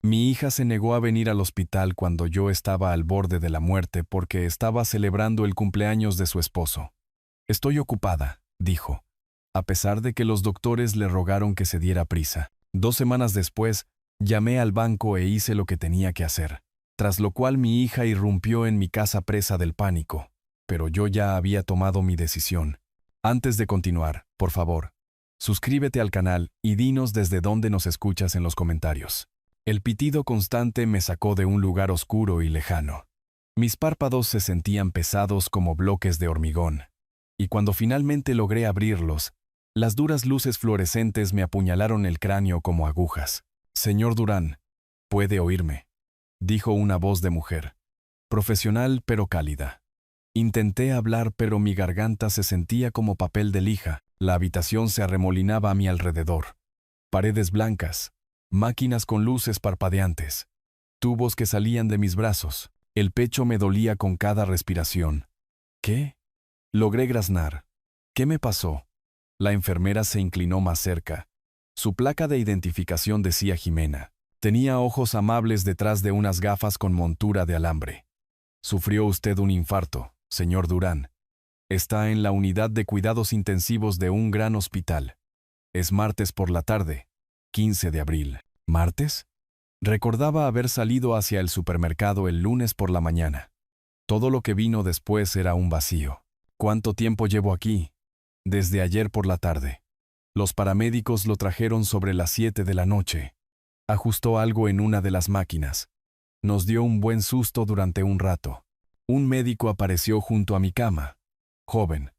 Mi hija se negó a venir al hospital cuando yo estaba al borde de la muerte porque estaba celebrando el cumpleaños de su esposo. Estoy ocupada, dijo, a pesar de que los doctores le rogaron que se diera prisa. 2 semanas después, llamé al banco e hice lo que tenía que hacer, tras lo cual mi hija irrumpió en mi casa presa del pánico, pero yo ya había tomado mi decisión. Antes de continuar, por favor, suscríbete al canal y dinos desde dónde nos escuchas en los comentarios. El pitido constante me sacó de un lugar oscuro y lejano. Mis párpados se sentían pesados como bloques de hormigón, y cuando finalmente logré abrirlos, las duras luces fluorescentes me apuñalaron el cráneo como agujas. Señor Durán, puede oírme, dijo una voz de mujer, profesional pero cálida. Intenté hablar, pero mi garganta se sentía como papel de lija. La habitación se arremolinaba a mi alrededor. Paredes blancas, máquinas con luces parpadeantes, tubos que salían de mis brazos. El pecho me dolía con cada respiración. ¿Qué? Logré graznar. ¿Qué me pasó? La enfermera se inclinó más cerca. Su placa de identificación decía Jimena. Tenía ojos amables detrás de unas gafas con montura de alambre. Sufrió usted un infarto, señor Durán. Está en la unidad de cuidados intensivos de un gran hospital. Es martes por la tarde, 15 de abril. ¿Martes? Recordaba haber salido hacia el supermercado el lunes por la mañana. Todo lo que vino después era un vacío. ¿Cuánto tiempo llevo aquí? Desde ayer por la tarde. Los paramédicos lo trajeron sobre las 7 de la noche. Ajustó algo en una de las máquinas. Nos dio un buen susto durante un rato. Un médico apareció junto a mi cama. Joven,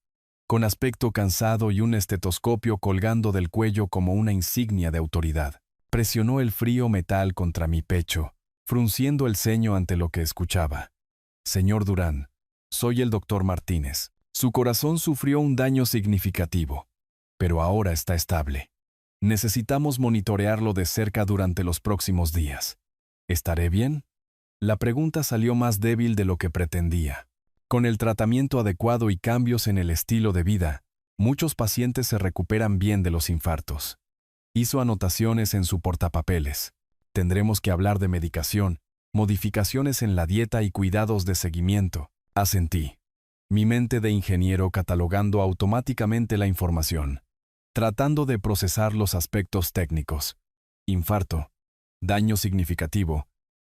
con aspecto cansado y un estetoscopio colgando del cuello como una insignia de autoridad. Presionó el frío metal contra mi pecho, frunciendo el ceño ante lo que escuchaba. Señor Durán, soy el doctor Martínez. Su corazón sufrió un daño significativo, pero ahora está estable. Necesitamos monitorearlo de cerca durante los próximos días. ¿Estaré bien? La pregunta salió más débil de lo que pretendía. Con el tratamiento adecuado y cambios en el estilo de vida, muchos pacientes se recuperan bien de los infartos. Hizo anotaciones en su portapapeles. Tendremos que hablar de medicación, modificaciones en la dieta y cuidados de seguimiento. Asentí. Mi mente de ingeniero catalogando automáticamente la información, tratando de procesar los aspectos técnicos. Infarto, daño significativo,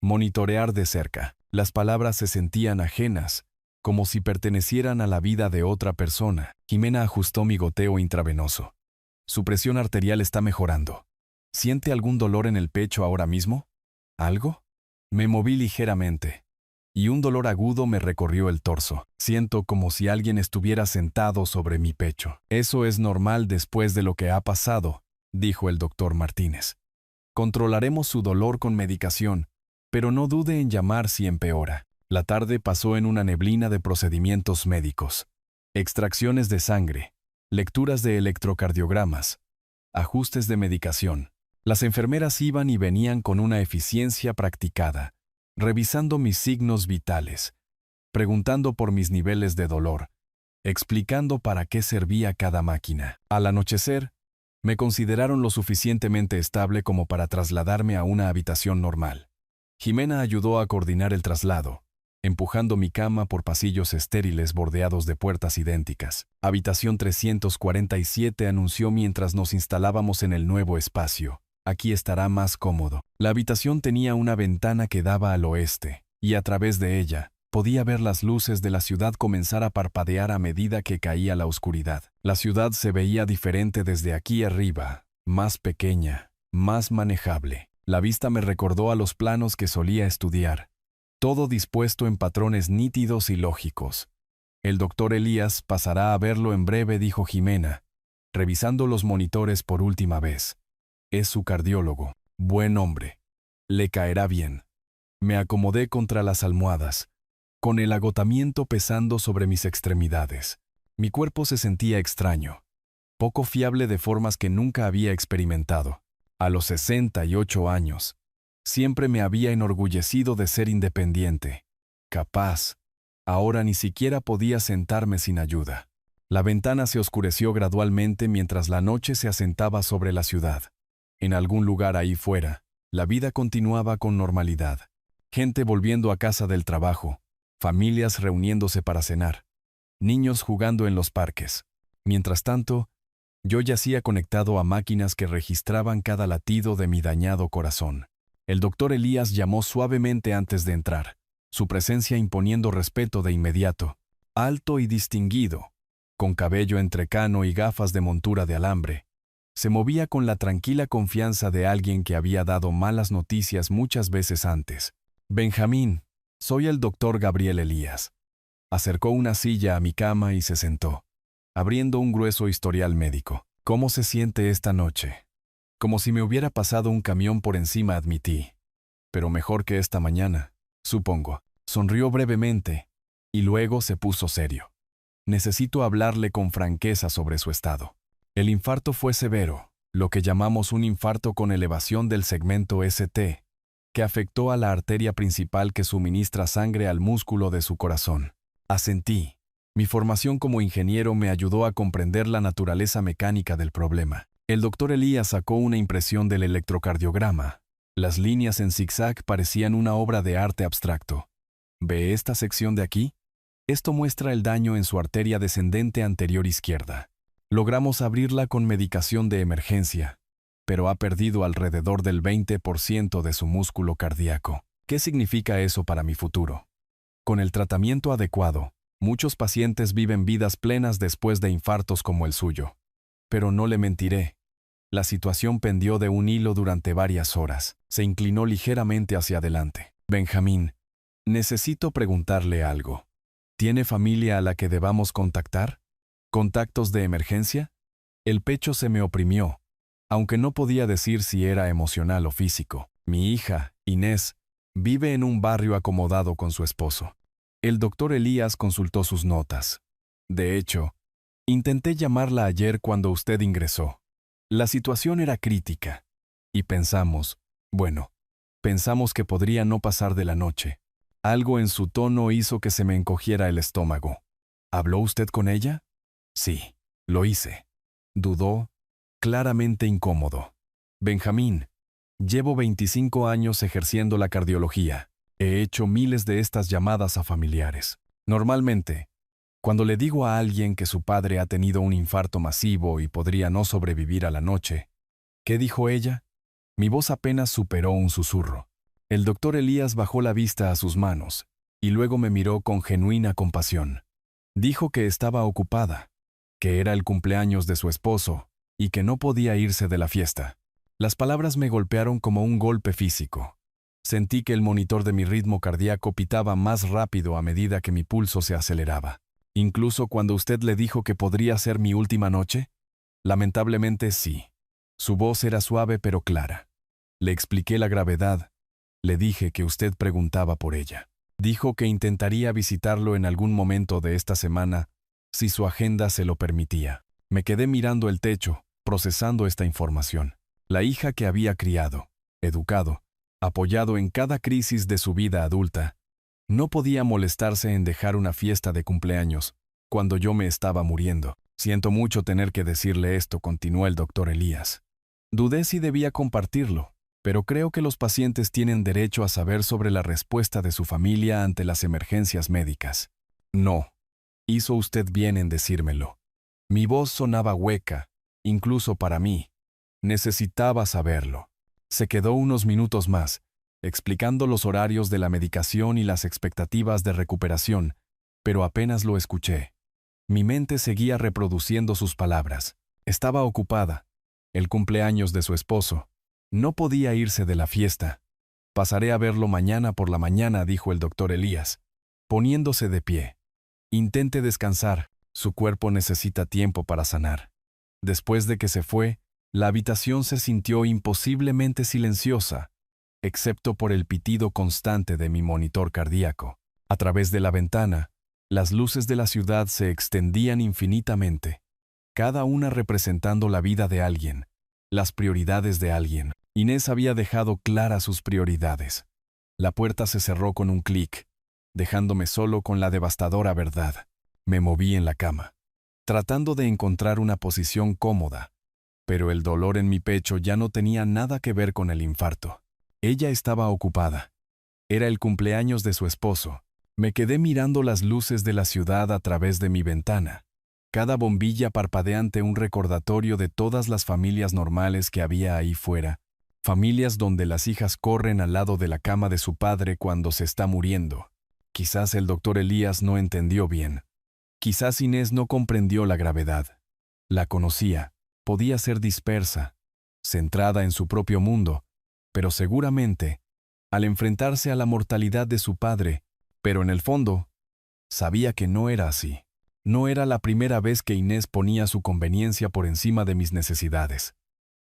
monitorear de cerca. Las palabras se sentían ajenas, como si pertenecieran a la vida de otra persona. Jimena ajustó mi goteo intravenoso. Su presión arterial está mejorando. ¿Siente algún dolor en el pecho ahora mismo? ¿Algo? Me moví ligeramente, y un dolor agudo me recorrió el torso. Siento como si alguien estuviera sentado sobre mi pecho. Eso es normal después de lo que ha pasado, dijo el doctor Martínez. Controlaremos su dolor con medicación, pero no dude en llamar si empeora. La tarde pasó en una neblina de procedimientos médicos. Extracciones de sangre, lecturas de electrocardiogramas, ajustes de medicación. Las enfermeras iban y venían con una eficiencia practicada, revisando mis signos vitales, preguntando por mis niveles de dolor, explicando para qué servía cada máquina. Al anochecer, me consideraron lo suficientemente estable como para trasladarme a una habitación normal. Jimena ayudó a coordinar el traslado, empujando mi cama por pasillos estériles bordeados de puertas idénticas. Habitación 347, anunció mientras nos instalábamos en el nuevo espacio. Aquí estará más cómodo. La habitación tenía una ventana que daba al oeste, y a través de ella, podía ver las luces de la ciudad comenzar a parpadear a medida que caía la oscuridad. La ciudad se veía diferente desde aquí arriba, más pequeña, más manejable. La vista me recordó a los planos que solía estudiar, todo dispuesto en patrones nítidos y lógicos. El doctor Elías pasará a verlo en breve, dijo Jimena, revisando los monitores por última vez. Es su cardiólogo. Buen hombre. Le caerá bien. Me acomodé contra las almohadas, con el agotamiento pesando sobre mis extremidades. Mi cuerpo se sentía extraño, poco fiable de formas que nunca había experimentado. A los 68 años, siempre me había enorgullecido de ser independiente, capaz. Ahora ni siquiera podía sentarme sin ayuda. La ventana se oscureció gradualmente mientras la noche se asentaba sobre la ciudad. En algún lugar ahí fuera, La vida continuaba con normalidad. Gente volviendo a casa del trabajo, familias reuniéndose para cenar, niños jugando en los parques. Mientras tanto, yo yacía conectado a máquinas que registraban cada latido de mi dañado corazón. El doctor Elías llamó suavemente antes de entrar, su presencia imponiendo respeto de inmediato. Alto y distinguido, con cabello entrecano y gafas de montura de alambre, se movía con la tranquila confianza de alguien que había dado malas noticias muchas veces antes. Benjamín, soy el doctor Gabriel Elías. Acercó una silla a mi cama y se sentó, abriendo un grueso historial médico. ¿Cómo se siente esta noche? Como si me hubiera pasado un camión por encima, admití. Pero mejor que esta mañana, supongo. Sonrió brevemente, y luego se puso serio. Necesito hablarle con franqueza sobre su estado. El infarto fue severo, lo que llamamos un infarto con elevación del segmento ST, que afectó a la arteria principal que suministra sangre al músculo de su corazón. Asentí. Mi formación como ingeniero me ayudó a comprender la naturaleza mecánica del problema. El doctor Elías sacó una impresión del electrocardiograma. Las líneas en zigzag parecían una obra de arte abstracto. ¿Ve esta sección de aquí? Esto muestra el daño en su arteria descendente anterior izquierda. Logramos abrirla con medicación de emergencia, pero ha perdido alrededor del 20% de su músculo cardíaco. ¿Qué significa eso para mi futuro? Con el tratamiento adecuado, muchos pacientes viven vidas plenas después de infartos como el suyo. Pero no le mentiré. La situación pendió de un hilo durante varias horas. Se inclinó ligeramente hacia adelante. Benjamín, necesito preguntarle algo. ¿Tiene familia a la que debamos contactar? ¿Contactos de emergencia? El pecho se me oprimió, aunque no podía decir si era emocional o físico. Mi hija, Inés, vive en un barrio acomodado con su esposo. El doctor Elías consultó sus notas. De hecho, intenté llamarla ayer cuando usted ingresó. La situación era crítica, y pensamos que podría no pasar de la noche. Algo en su tono hizo que se me encogiera el estómago. ¿Habló usted con ella? Sí, lo hice. Dudó, claramente incómodo. Benjamín, llevo 25 años ejerciendo la cardiología. He hecho miles de estas llamadas a familiares. Normalmente, cuando le digo a alguien que su padre ha tenido un infarto masivo y podría no sobrevivir a la noche, ¿qué dijo ella? Mi voz apenas superó un susurro. El doctor Elías bajó la vista a sus manos, y luego me miró con genuina compasión. Dijo que estaba ocupada, que era el cumpleaños de su esposo, y que no podía irse de la fiesta. Las palabras me golpearon como un golpe físico. Sentí que el monitor de mi ritmo cardíaco pitaba más rápido a medida que mi pulso se aceleraba. ¿Incluso cuando usted le dijo que podría ser mi última noche? Lamentablemente sí. Su voz era suave pero clara. Le expliqué la gravedad. Le dije que usted preguntaba por ella. Dijo que intentaría visitarlo en algún momento de esta semana, si su agenda se lo permitía. Me quedé mirando el techo, procesando esta información. La hija que había criado, educado, apoyado en cada crisis de su vida adulta, no podía molestarse en dejar una fiesta de cumpleaños, cuando yo me estaba muriendo. Siento mucho tener que decirle esto, continuó el doctor Elías. Dudé si debía compartirlo, pero creo que los pacientes tienen derecho a saber sobre la respuesta de su familia ante las emergencias médicas. No, hizo usted bien en decírmelo. Mi voz sonaba hueca, incluso para mí. Necesitaba saberlo. Se quedó unos minutos más, explicando los horarios de la medicación y las expectativas de recuperación, pero apenas lo escuché. Mi mente seguía reproduciendo sus palabras. Estaba ocupada. El cumpleaños de su esposo. No podía irse de la fiesta. Pasaré a verlo mañana por la mañana, dijo el doctor Elías, poniéndose de pie. Intente descansar, su cuerpo necesita tiempo para sanar. Después de que se fue, la habitación se sintió imposiblemente silenciosa, excepto por el pitido constante de mi monitor cardíaco. A través de la ventana, las luces de la ciudad se extendían infinitamente, cada una representando la vida de alguien, las prioridades de alguien. Inés había dejado claras sus prioridades. La puerta se cerró con un clic, dejándome solo con la devastadora verdad. Me moví en la cama, tratando de encontrar una posición cómoda, pero el dolor en mi pecho ya no tenía nada que ver con el infarto. Ella estaba ocupada. Era el cumpleaños de su esposo. Me quedé mirando las luces de la ciudad a través de mi ventana. Cada bombilla parpadeante un recordatorio de todas las familias normales que había ahí fuera. Familias donde las hijas corren al lado de la cama de su padre cuando se está muriendo. Quizás el doctor Elías no entendió bien. Quizás Inés no comprendió la gravedad. La conocía, podía ser dispersa, centrada en su propio mundo, pero seguramente, al enfrentarse a la mortalidad de su padre, pero en el fondo, sabía que no era así. No era la primera vez que Inés ponía su conveniencia por encima de mis necesidades.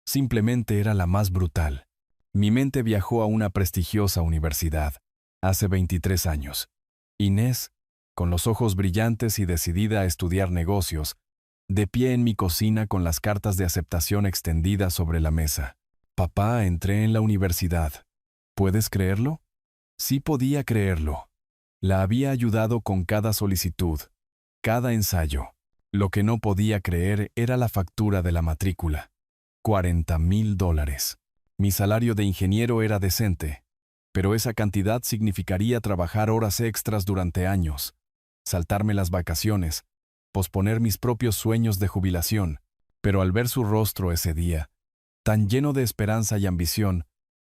Simplemente era la más brutal. Mi mente viajó a una prestigiosa universidad, hace 23 años. Inés, con los ojos brillantes y decidida a estudiar negocios, de pie en mi cocina con las cartas de aceptación extendidas sobre la mesa. Papá, entré en la universidad. ¿Puedes creerlo? Sí podía creerlo. La había ayudado con cada solicitud, cada ensayo. Lo que no podía creer era la factura de la matrícula. $40,000. Mi salario de ingeniero era decente, pero esa cantidad significaría trabajar horas extras durante años, saltarme las vacaciones, posponer mis propios sueños de jubilación, pero al ver su rostro ese día, tan lleno de esperanza y ambición,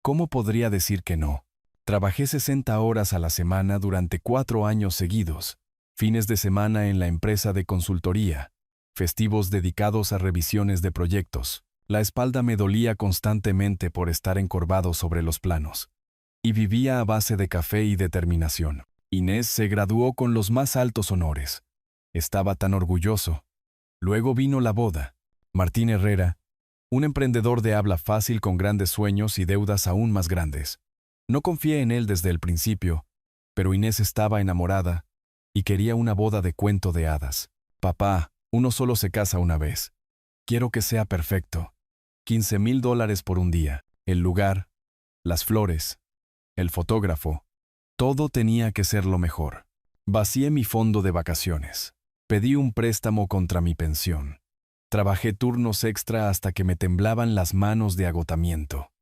¿cómo podría decir que no? Trabajé 60 horas a la semana durante 4 años seguidos, fines de semana en la empresa de consultoría, festivos dedicados a revisiones de proyectos. La espalda me dolía constantemente por estar encorvado sobre los planos. Y vivía a base de café y determinación. Inés se graduó con los más altos honores. Estaba tan orgulloso. Luego vino la boda. Martín Herrera, un emprendedor de habla fácil con grandes sueños y deudas aún más grandes. No confié en él desde el principio, pero Inés estaba enamorada y quería una boda de cuento de hadas. Papá, uno solo se casa una vez. Quiero que sea perfecto. $15,000 por un día. El lugar, las flores, el fotógrafo. Todo tenía que ser lo mejor. Vacié mi fondo de vacaciones. Pedí un préstamo contra mi pensión. Trabajé turnos extra hasta que me temblaban las manos de agotamiento.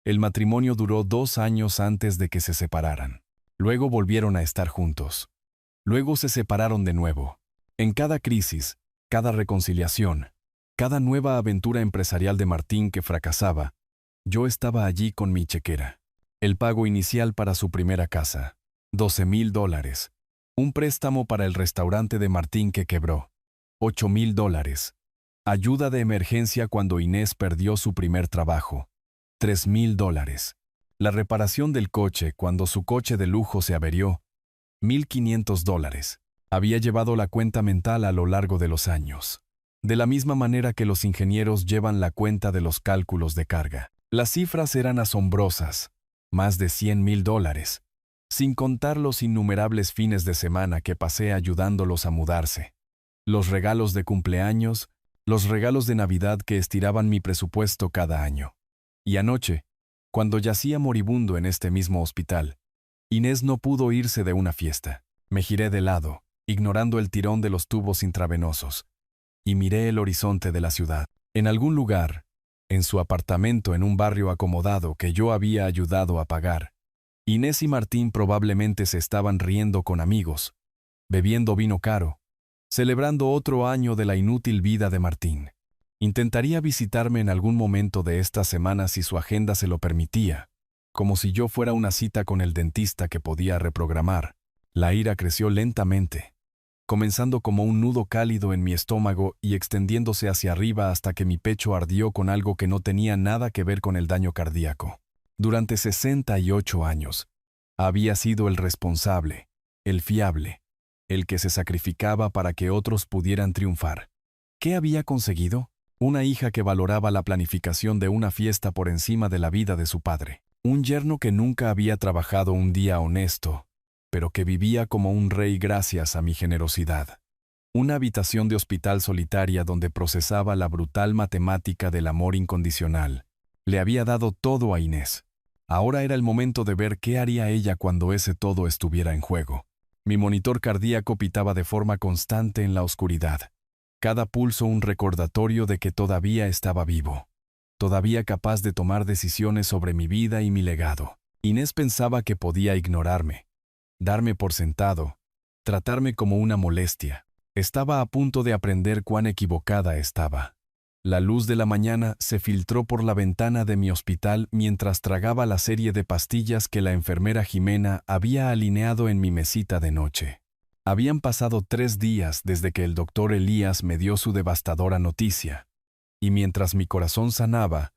El matrimonio duró 2 años antes de que se separaran. Luego volvieron a estar juntos. Luego se separaron de nuevo. En cada crisis, cada reconciliación, cada nueva aventura empresarial de Martín que fracasaba, yo estaba allí con mi chequera. El pago inicial para su primera casa, $12,000. Un préstamo para el restaurante de Martín que quebró, $8,000. Ayuda de emergencia cuando Inés perdió su primer trabajo, $3,000. La reparación del coche cuando su coche de lujo se averió, $1,500. Había llevado la cuenta mental a lo largo de los años. De la misma manera que los ingenieros llevan la cuenta de los cálculos de carga. Las cifras eran asombrosas, más de $100,000, sin contar los innumerables fines de semana que pasé ayudándolos a mudarse. Los regalos de cumpleaños, los regalos de Navidad que estiraban mi presupuesto cada año. Y anoche, cuando yacía moribundo en este mismo hospital, Inés no pudo irse de una fiesta. Me giré de lado, ignorando el tirón de los tubos intravenosos, y miré el horizonte de la ciudad. En algún lugar, en su apartamento en un barrio acomodado que yo había ayudado a pagar, Inés y Martín probablemente se estaban riendo con amigos, bebiendo vino caro, celebrando otro año de la inútil vida de Martín. Intentaría visitarme en algún momento de esta semana si su agenda se lo permitía, como si yo fuera una cita con el dentista que podía reprogramar. La ira creció lentamente, comenzando como un nudo cálido en mi estómago y extendiéndose hacia arriba hasta que mi pecho ardió con algo que no tenía nada que ver con el daño cardíaco. Durante 68 años, había sido el responsable, el fiable, el que se sacrificaba para que otros pudieran triunfar. ¿Qué había conseguido? Una hija que valoraba la planificación de una fiesta por encima de la vida de su padre. Un yerno que nunca había trabajado un día honesto, pero que vivía como un rey gracias a mi generosidad. Una habitación de hospital solitaria donde procesaba la brutal matemática del amor incondicional. Le había dado todo a Inés. Ahora era el momento de ver qué haría ella cuando ese todo estuviera en juego. Mi monitor cardíaco pitaba de forma constante en la oscuridad. Cada pulso un recordatorio de que todavía estaba vivo. todavía capaz de tomar decisiones sobre mi vida y mi legado. Inés pensaba que podía ignorarme, darme por sentado, tratarme como una molestia. Estaba a punto de aprender cuán equivocada estaba. La luz de la mañana se filtró por la ventana de mi hospital mientras tragaba la serie de pastillas que la enfermera Jimena había alineado en mi mesita de noche. Habían pasado 3 días desde que el doctor Elías me dio su devastadora noticia, y mientras mi corazón sanaba,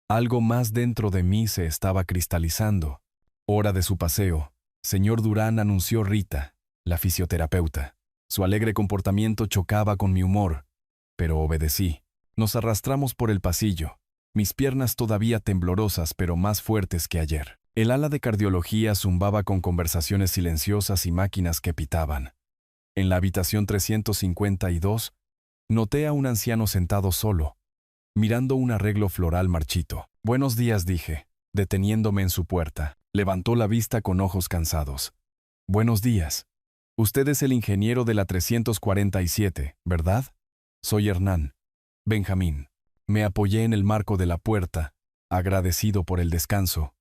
algo más dentro de mí se estaba cristalizando. Hora de su paseo, señor Durán, anunció Rita, la fisioterapeuta. Su alegre comportamiento chocaba con mi humor, pero obedecí. Nos arrastramos por el pasillo, mis piernas todavía temblorosas pero más fuertes que ayer. El ala de cardiología zumbaba con conversaciones silenciosas y máquinas que pitaban. En la habitación 352, noté a un anciano sentado solo, mirando un arreglo floral marchito. «Buenos días», dije, deteniéndome en su puerta. Levantó la vista con ojos cansados. «Buenos días. Usted es el ingeniero de la 347, ¿verdad?» «Soy Hernán. Benjamín». Me apoyé en el marco de la puerta, agradecido por el descanso.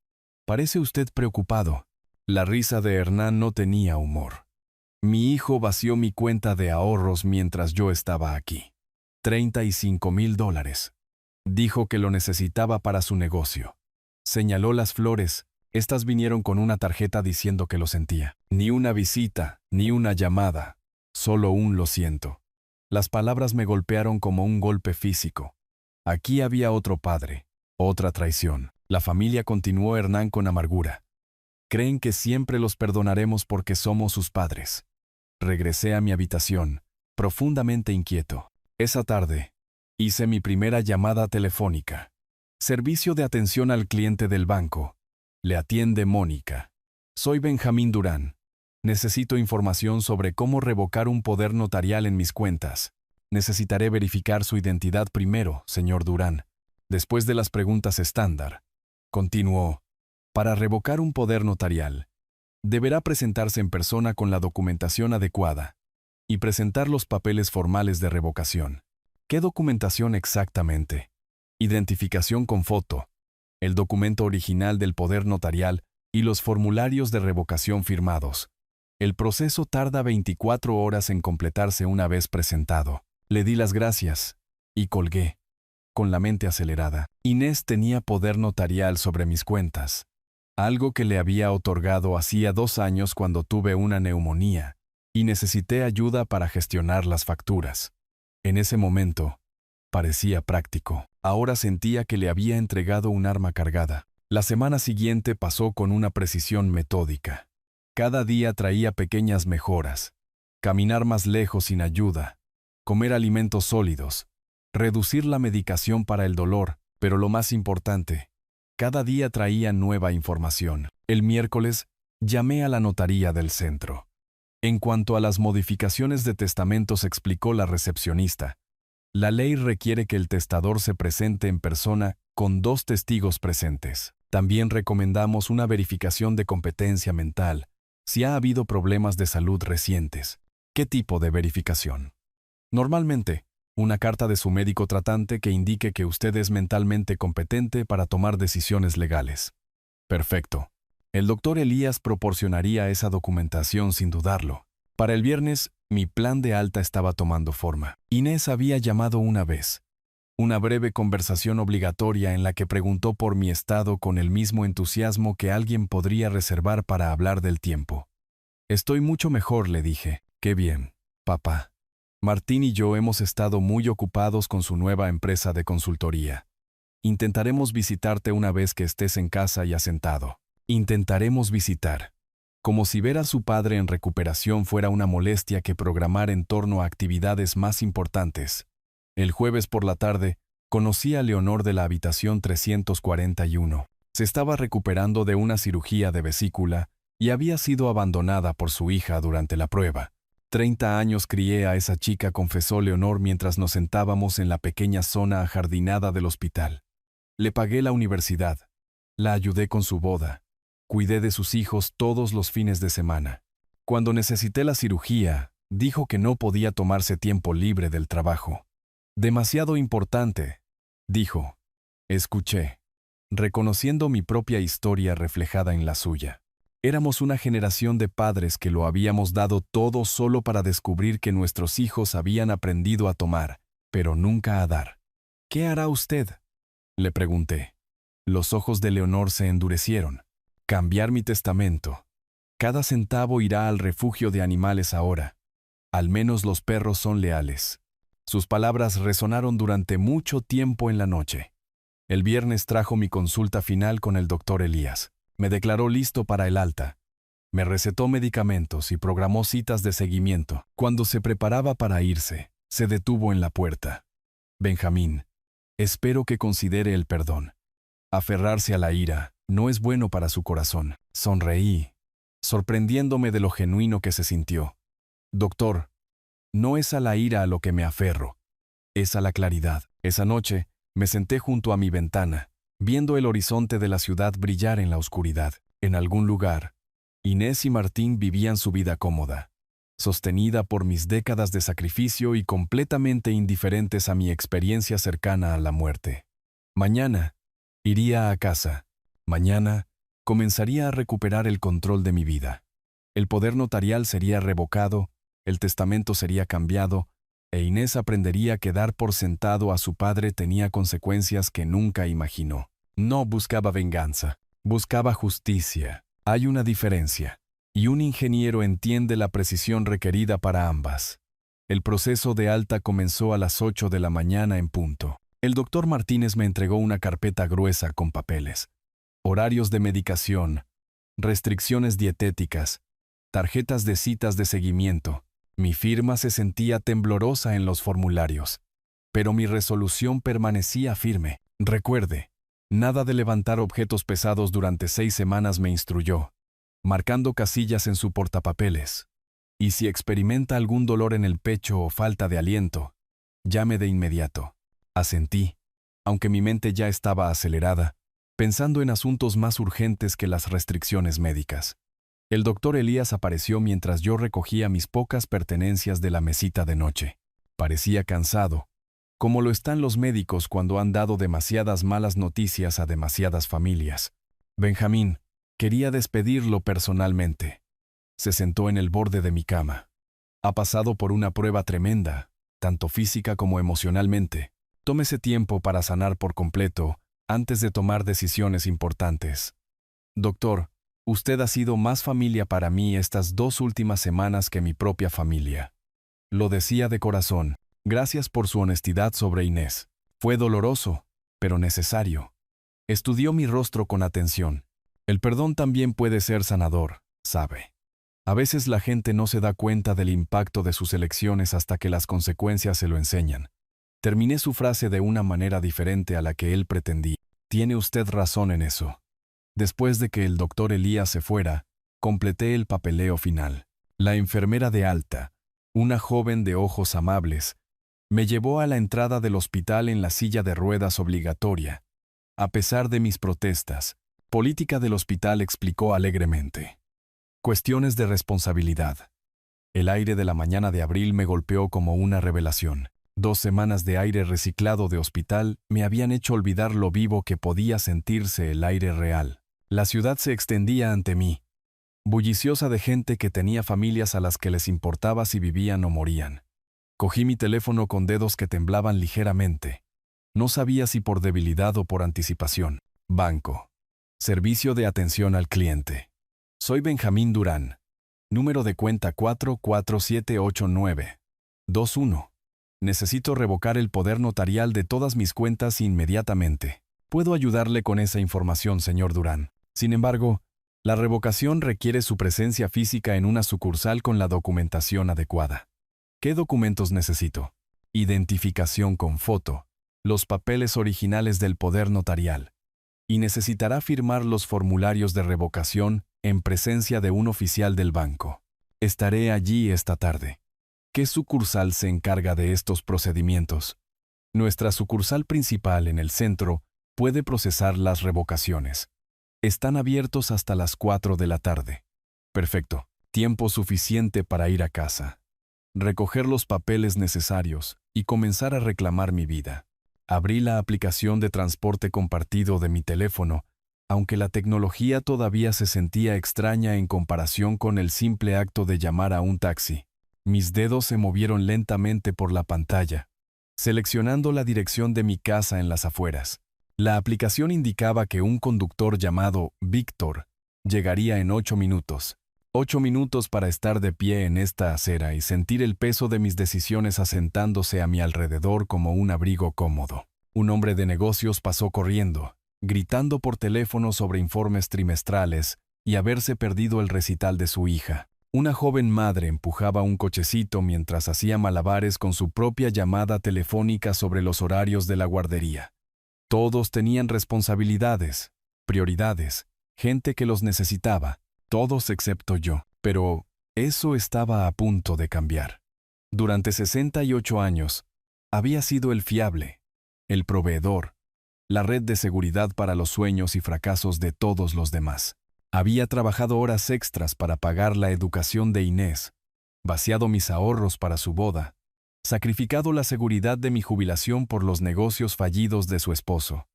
«Parece usted preocupado». La risa de Hernán no tenía humor. «Mi hijo vació mi cuenta de ahorros mientras yo estaba aquí. $35,000. Dijo que lo necesitaba para su negocio. Señaló las flores. Estas vinieron con una tarjeta diciendo que lo sentía. Ni una visita, ni una llamada, solo un lo siento». Las palabras me golpearon como un golpe físico. Aquí había otro padre, otra traición. La familia, continuó Hernán con amargura. Creen que siempre los perdonaremos porque somos sus padres. Regresé a mi habitación, profundamente inquieto. Esa tarde, hice mi primera llamada telefónica. Servicio de atención al cliente del banco. Le atiende Mónica. Soy Benjamín Durán. Necesito información sobre cómo revocar un poder notarial en mis cuentas. Necesitaré verificar su identidad primero, señor Durán. Después de las preguntas estándar. Continuó. Para revocar un poder notarial, deberá presentarse en persona con la documentación adecuada y presentar los papeles formales de revocación. ¿Qué documentación exactamente? Identificación con foto, el documento original del poder notarial y los formularios de revocación firmados. El proceso tarda 24 horas en completarse una vez presentado. Le di las gracias y colgué, con la mente acelerada. Inés tenía poder notarial sobre mis cuentas, algo que le había otorgado hacía 2 años cuando tuve una neumonía y necesité ayuda para gestionar las facturas. En ese momento, parecía práctico. Ahora sentía que le había entregado un arma cargada. La semana siguiente pasó con una precisión metódica. Cada día traía pequeñas mejoras. Caminar más lejos sin ayuda, comer alimentos sólidos, reducir la medicación para el dolor, pero lo más importante, cada día traía nueva información. El miércoles, llamé a la notaría del centro. En cuanto a las modificaciones de testamentos, explicó la recepcionista, la ley requiere que el testador se presente en persona con 2 testigos presentes. También recomendamos una verificación de competencia mental, si ha habido problemas de salud recientes. ¿Qué tipo de verificación? Normalmente, una carta de su médico tratante que indique que usted es mentalmente competente para tomar decisiones legales. Perfecto. El doctor Elías proporcionaría esa documentación sin dudarlo. Para el viernes, mi plan de alta estaba tomando forma. Inés había llamado una vez. Una breve conversación obligatoria en la que preguntó por mi estado con el mismo entusiasmo que alguien podría reservar para hablar del tiempo. Estoy mucho mejor, le dije. Qué bien, papá. Martín y yo hemos estado muy ocupados con su nueva empresa de consultoría. Intentaremos visitarte una vez que estés en casa y asentado. Intentaremos visitar. Como si ver a su padre en recuperación fuera una molestia que programar en torno a actividades más importantes. El jueves por la tarde, conocí a Leonor de la habitación 341. Se estaba recuperando de una cirugía de vesícula y había sido abandonada por su hija durante la prueba. 30 años crié a esa chica, confesó Leonor mientras nos sentábamos en la pequeña zona ajardinada del hospital. Le pagué la universidad, la ayudé con su boda, cuidé de sus hijos todos los fines de semana. Cuando necesité la cirugía, dijo que no podía tomarse tiempo libre del trabajo. Demasiado importante, dijo. Escuché, reconociendo mi propia historia reflejada en la suya. Éramos una generación de padres que lo habíamos dado todo solo para descubrir que nuestros hijos habían aprendido a tomar, pero nunca a dar. ¿Qué hará usted?, le pregunté. Los ojos de Leonor se endurecieron. Cambiar mi testamento. Cada centavo irá al refugio de animales ahora. Al menos los perros son leales. Sus palabras resonaron durante mucho tiempo en la noche. El viernes trajo mi consulta final con el doctor Elías. Me declaró listo para el alta. Me recetó medicamentos y programó citas de seguimiento. Cuando se preparaba para irse, se detuvo en la puerta. Benjamín, espero que considere el perdón. Aferrarse a la ira no es bueno para su corazón. Sonreí, sorprendiéndome de lo genuino que se sintió. Doctor, no es a la ira a lo que me aferro, es a la claridad. Esa noche, me senté junto a mi ventana, viendo el horizonte de la ciudad brillar en la oscuridad. En algún lugar, Inés y Martín vivían su vida cómoda, sostenida por mis décadas de sacrificio y completamente indiferentes a mi experiencia cercana a la muerte. Mañana, iría a casa. Mañana, comenzaría a recuperar el control de mi vida. El poder notarial sería revocado, el testamento sería cambiado, e Inés aprendería que dar por sentado a su padre tenía consecuencias que nunca imaginó. No buscaba venganza, buscaba justicia. Hay una diferencia, y un ingeniero entiende la precisión requerida para ambas. El proceso de alta comenzó a las 8 de la mañana en punto. El doctor Martínez me entregó una carpeta gruesa con papeles, horarios de medicación, restricciones dietéticas, tarjetas de citas de seguimiento. Mi firma se sentía temblorosa en los formularios, pero mi resolución permanecía firme. Recuerde, nada de levantar objetos pesados durante 6 semanas, me instruyó, marcando casillas en su portapapeles. Y si experimenta algún dolor en el pecho o falta de aliento, llame de inmediato. Asentí, aunque mi mente ya estaba acelerada, pensando en asuntos más urgentes que las restricciones médicas. El doctor Elías apareció mientras yo recogía mis pocas pertenencias de la mesita de noche. Parecía cansado, como lo están los médicos cuando han dado demasiadas malas noticias a demasiadas familias. Benjamín, quería despedirlo personalmente. Se sentó en el borde de mi cama. Ha pasado por una prueba tremenda, tanto física como emocionalmente. Tómese tiempo para sanar por completo antes de tomar decisiones importantes. Doctor, usted ha sido más familia para mí estas 2 últimas semanas que mi propia familia. Lo decía de corazón. Gracias por su honestidad sobre Inés. Fue doloroso, pero necesario. Estudió mi rostro con atención. El perdón también puede ser sanador, ¿sabe? A veces la gente no se da cuenta del impacto de sus elecciones hasta que las consecuencias se lo enseñan. Terminé su frase de una manera diferente a la que él pretendía. Tiene usted razón en eso. Después de que el doctor Elías se fuera, completé el papeleo final. La enfermera de alta, una joven de ojos amables, me llevó a la entrada del hospital en la silla de ruedas obligatoria. A pesar de mis protestas, política del hospital, explicó alegremente. Cuestiones de responsabilidad. El aire de la mañana de abril me golpeó como una revelación. 2 semanas de aire reciclado de hospital me habían hecho olvidar lo vivo que podía sentirse el aire real. La ciudad se extendía ante mí, bulliciosa de gente que tenía familias a las que les importaba si vivían o morían. Cogí mi teléfono con dedos que temblaban ligeramente. No sabía si por debilidad o por anticipación. Banco. Servicio de atención al cliente. Soy Benjamín Durán. Número de cuenta 4478921. Necesito revocar el poder notarial de todas mis cuentas inmediatamente. Puedo ayudarle con esa información, señor Durán. Sin embargo, la revocación requiere su presencia física en una sucursal con la documentación adecuada. ¿Qué documentos necesito? Identificación con foto, los papeles originales del poder notarial. Y necesitará firmar los formularios de revocación en presencia de un oficial del banco. Estaré allí esta tarde. ¿Qué sucursal se encarga de estos procedimientos? Nuestra sucursal principal en el centro puede procesar las revocaciones. Están abiertos hasta las 4 de la tarde. Perfecto. Tiempo suficiente para ir a casa, recoger los papeles necesarios y comenzar a reclamar mi vida. Abrí la aplicación de transporte compartido de mi teléfono, aunque la tecnología todavía se sentía extraña en comparación con el simple acto de llamar a un taxi. Mis dedos se movieron lentamente por la pantalla, seleccionando la dirección de mi casa en las afueras. La aplicación indicaba que un conductor llamado Víctor llegaría en 8 minutos. 8 minutos para estar de pie en esta acera y sentir el peso de mis decisiones asentándose a mi alrededor como un abrigo cómodo. Un hombre de negocios pasó corriendo, gritando por teléfono sobre informes trimestrales y haberse perdido el recital de su hija. Una joven madre empujaba un cochecito mientras hacía malabares con su propia llamada telefónica sobre los horarios de la guardería. Todos tenían responsabilidades, prioridades, gente que los necesitaba, todos excepto yo. Pero eso estaba a punto de cambiar. Durante 68 años, había sido el fiable, el proveedor, la red de seguridad para los sueños y fracasos de todos los demás. Había trabajado horas extras para pagar la educación de Inés, vaciado mis ahorros para su boda, sacrificado la seguridad de mi jubilación por los negocios fallidos de su esposo.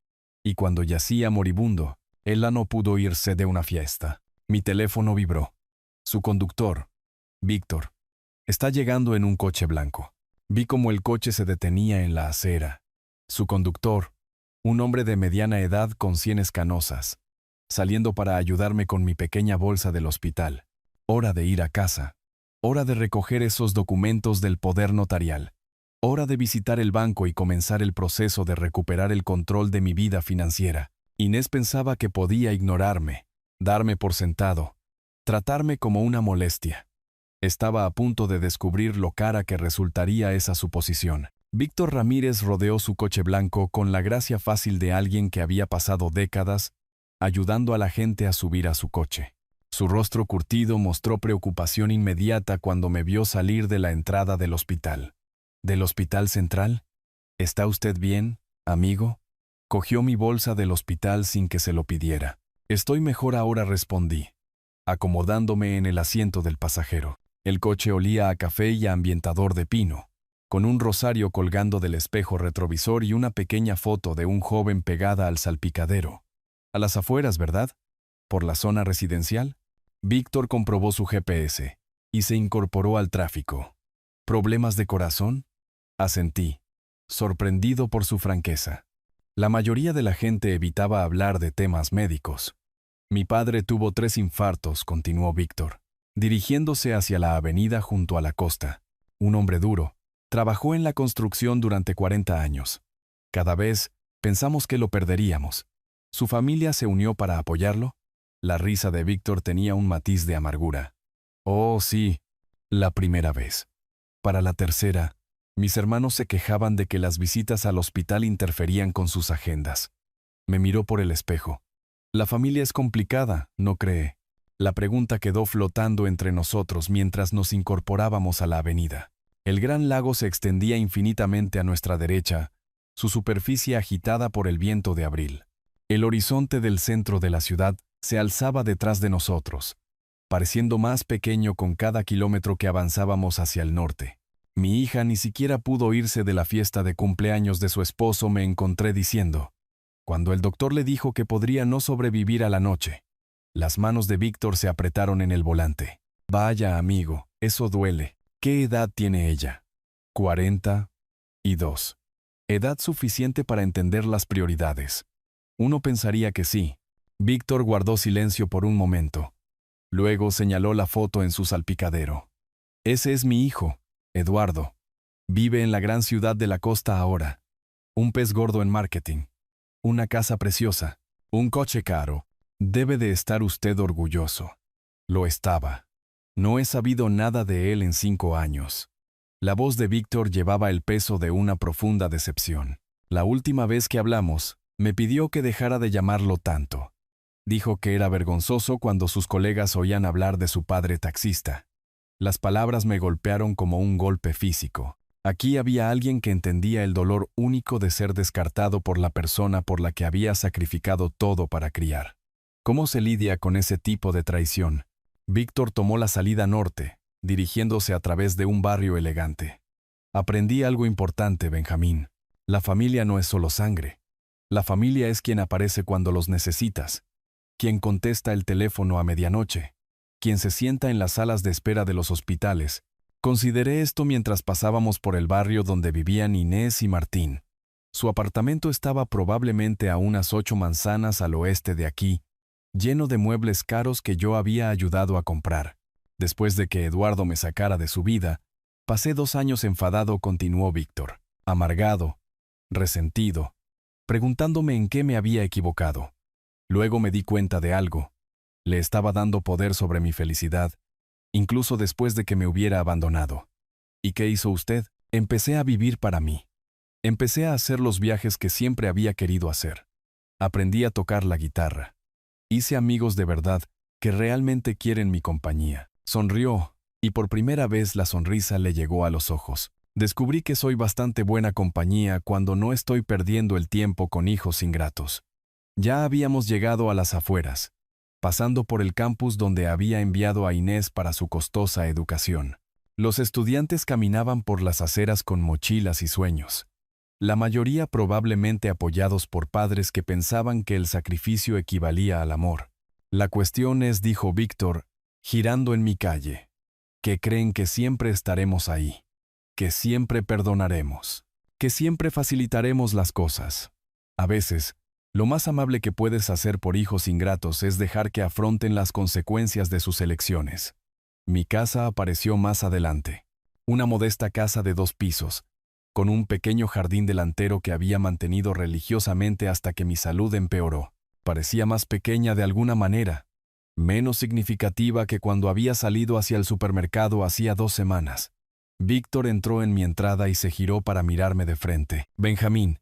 Y cuando yacía moribundo, ella no pudo irse de una fiesta. Mi teléfono vibró. Su conductor, Víctor, está llegando en un coche blanco. Vi cómo el coche se detenía en la acera. Su conductor, un hombre de mediana edad con sienes canosas, saliendo para ayudarme con mi pequeña bolsa del hospital. Hora de ir a casa. Hora de recoger esos documentos del poder notarial. Hora de visitar el banco y comenzar el proceso de recuperar el control de mi vida financiera. Inés pensaba que podía ignorarme, darme por sentado, tratarme como una molestia. Estaba a punto de descubrir lo cara que resultaría esa suposición. Víctor Ramírez rodeó su coche blanco con la gracia fácil de alguien que había pasado décadas ayudando a la gente a subir a su coche. Su rostro curtido mostró preocupación inmediata cuando me vio salir de la entrada del hospital. ¿Del hospital central? ¿Está usted bien, amigo? Cogió mi bolsa del hospital sin que se lo pidiera. Estoy mejor ahora, respondí, acomodándome en el asiento del pasajero. El coche olía a café y a ambientador de pino, con un rosario colgando del espejo retrovisor y una pequeña foto de un joven pegada al salpicadero. A las afueras, ¿verdad? ¿Por la zona residencial? Víctor comprobó su GPS y se incorporó al tráfico. ¿Problemas de corazón? Asentí, sorprendido por su franqueza. La mayoría de la gente evitaba hablar de temas médicos. Mi padre tuvo 3 infartos, continuó Víctor, dirigiéndose hacia la avenida junto a la costa. Un hombre duro. Trabajó en la construcción durante 40 años. Cada vez pensamos que lo perderíamos. ¿Su familia se unió para apoyarlo? La risa de Víctor tenía un matiz de amargura. Oh, sí, la primera vez. Para la tercera, mis hermanos se quejaban de que las visitas al hospital interferían con sus agendas. Me miró por el espejo. La familia es complicada, ¿no cree? La pregunta quedó flotando entre nosotros mientras nos incorporábamos a la avenida. El gran lago se extendía infinitamente a nuestra derecha, su superficie agitada por el viento de abril. El horizonte del centro de la ciudad se alzaba detrás de nosotros, pareciendo más pequeño con cada kilómetro que avanzábamos hacia el norte. Mi hija ni siquiera pudo irse de la fiesta de cumpleaños de su esposo, me encontré diciendo, cuando el doctor le dijo que podría no sobrevivir a la noche. Las manos de Víctor se apretaron en el volante. Vaya, amigo, eso duele. ¿Qué edad tiene ella? 42. Edad suficiente para entender las prioridades. Uno pensaría que sí. Víctor guardó silencio por un momento. Luego señaló la foto en su salpicadero. Ese es mi hijo, Eduardo. Vive en la gran ciudad de la costa ahora. Un pez gordo en marketing. Una casa preciosa. Un coche caro. Debe de estar usted orgulloso. Lo estaba. No he sabido nada de él en 5 años. La voz de Víctor llevaba el peso de una profunda decepción. La última vez que hablamos, me pidió que dejara de llamarlo tanto. Dijo que era vergonzoso cuando sus colegas oían hablar de su padre taxista. Las palabras me golpearon como un golpe físico. Aquí había alguien que entendía el dolor único de ser descartado por la persona por la que había sacrificado todo para criar. ¿Cómo se lidia con ese tipo de traición? Víctor tomó la salida norte, dirigiéndose a través de un barrio elegante. Aprendí algo importante, Benjamín. La familia no es solo sangre. La familia es quien aparece cuando los necesitas, quien contesta el teléfono a medianoche, quien se sienta en las salas de espera de los hospitales. Consideré esto mientras pasábamos por el barrio donde vivían Inés y Martín. Su apartamento estaba probablemente a unas 8 manzanas al oeste de aquí, lleno de muebles caros que yo había ayudado a comprar. Después de que Eduardo me sacara de su vida, pasé 2 años enfadado, continuó Víctor, amargado, resentido, preguntándome en qué me había equivocado. Luego me di cuenta de algo. Le estaba dando poder sobre mi felicidad, incluso después de que me hubiera abandonado. ¿Y qué hizo usted? Empecé a vivir para mí. Empecé a hacer los viajes que siempre había querido hacer. Aprendí a tocar la guitarra. Hice amigos de verdad que realmente quieren mi compañía. Sonrió, y por primera vez la sonrisa le llegó a los ojos. Descubrí que soy bastante buena compañía cuando no estoy perdiendo el tiempo con hijos ingratos. Ya habíamos llegado a las afueras, pasando por el campus donde había enviado a Inés para su costosa educación. Los estudiantes caminaban por las aceras con mochilas y sueños, la mayoría probablemente apoyados por padres que pensaban que el sacrificio equivalía al amor. La cuestión es, dijo Víctor, girando en mi calle, que creen que siempre estaremos ahí, que siempre perdonaremos, que siempre facilitaremos las cosas. A veces, lo más amable que puedes hacer por hijos ingratos es dejar que afronten las consecuencias de sus elecciones. Mi casa apareció más adelante. Una modesta casa de 2 pisos, con un pequeño jardín delantero que había mantenido religiosamente hasta que mi salud empeoró. Parecía más pequeña de alguna manera, menos significativa que cuando había salido hacia el supermercado hacía 2 semanas. Víctor entró en mi entrada y se giró para mirarme de frente. Benjamín,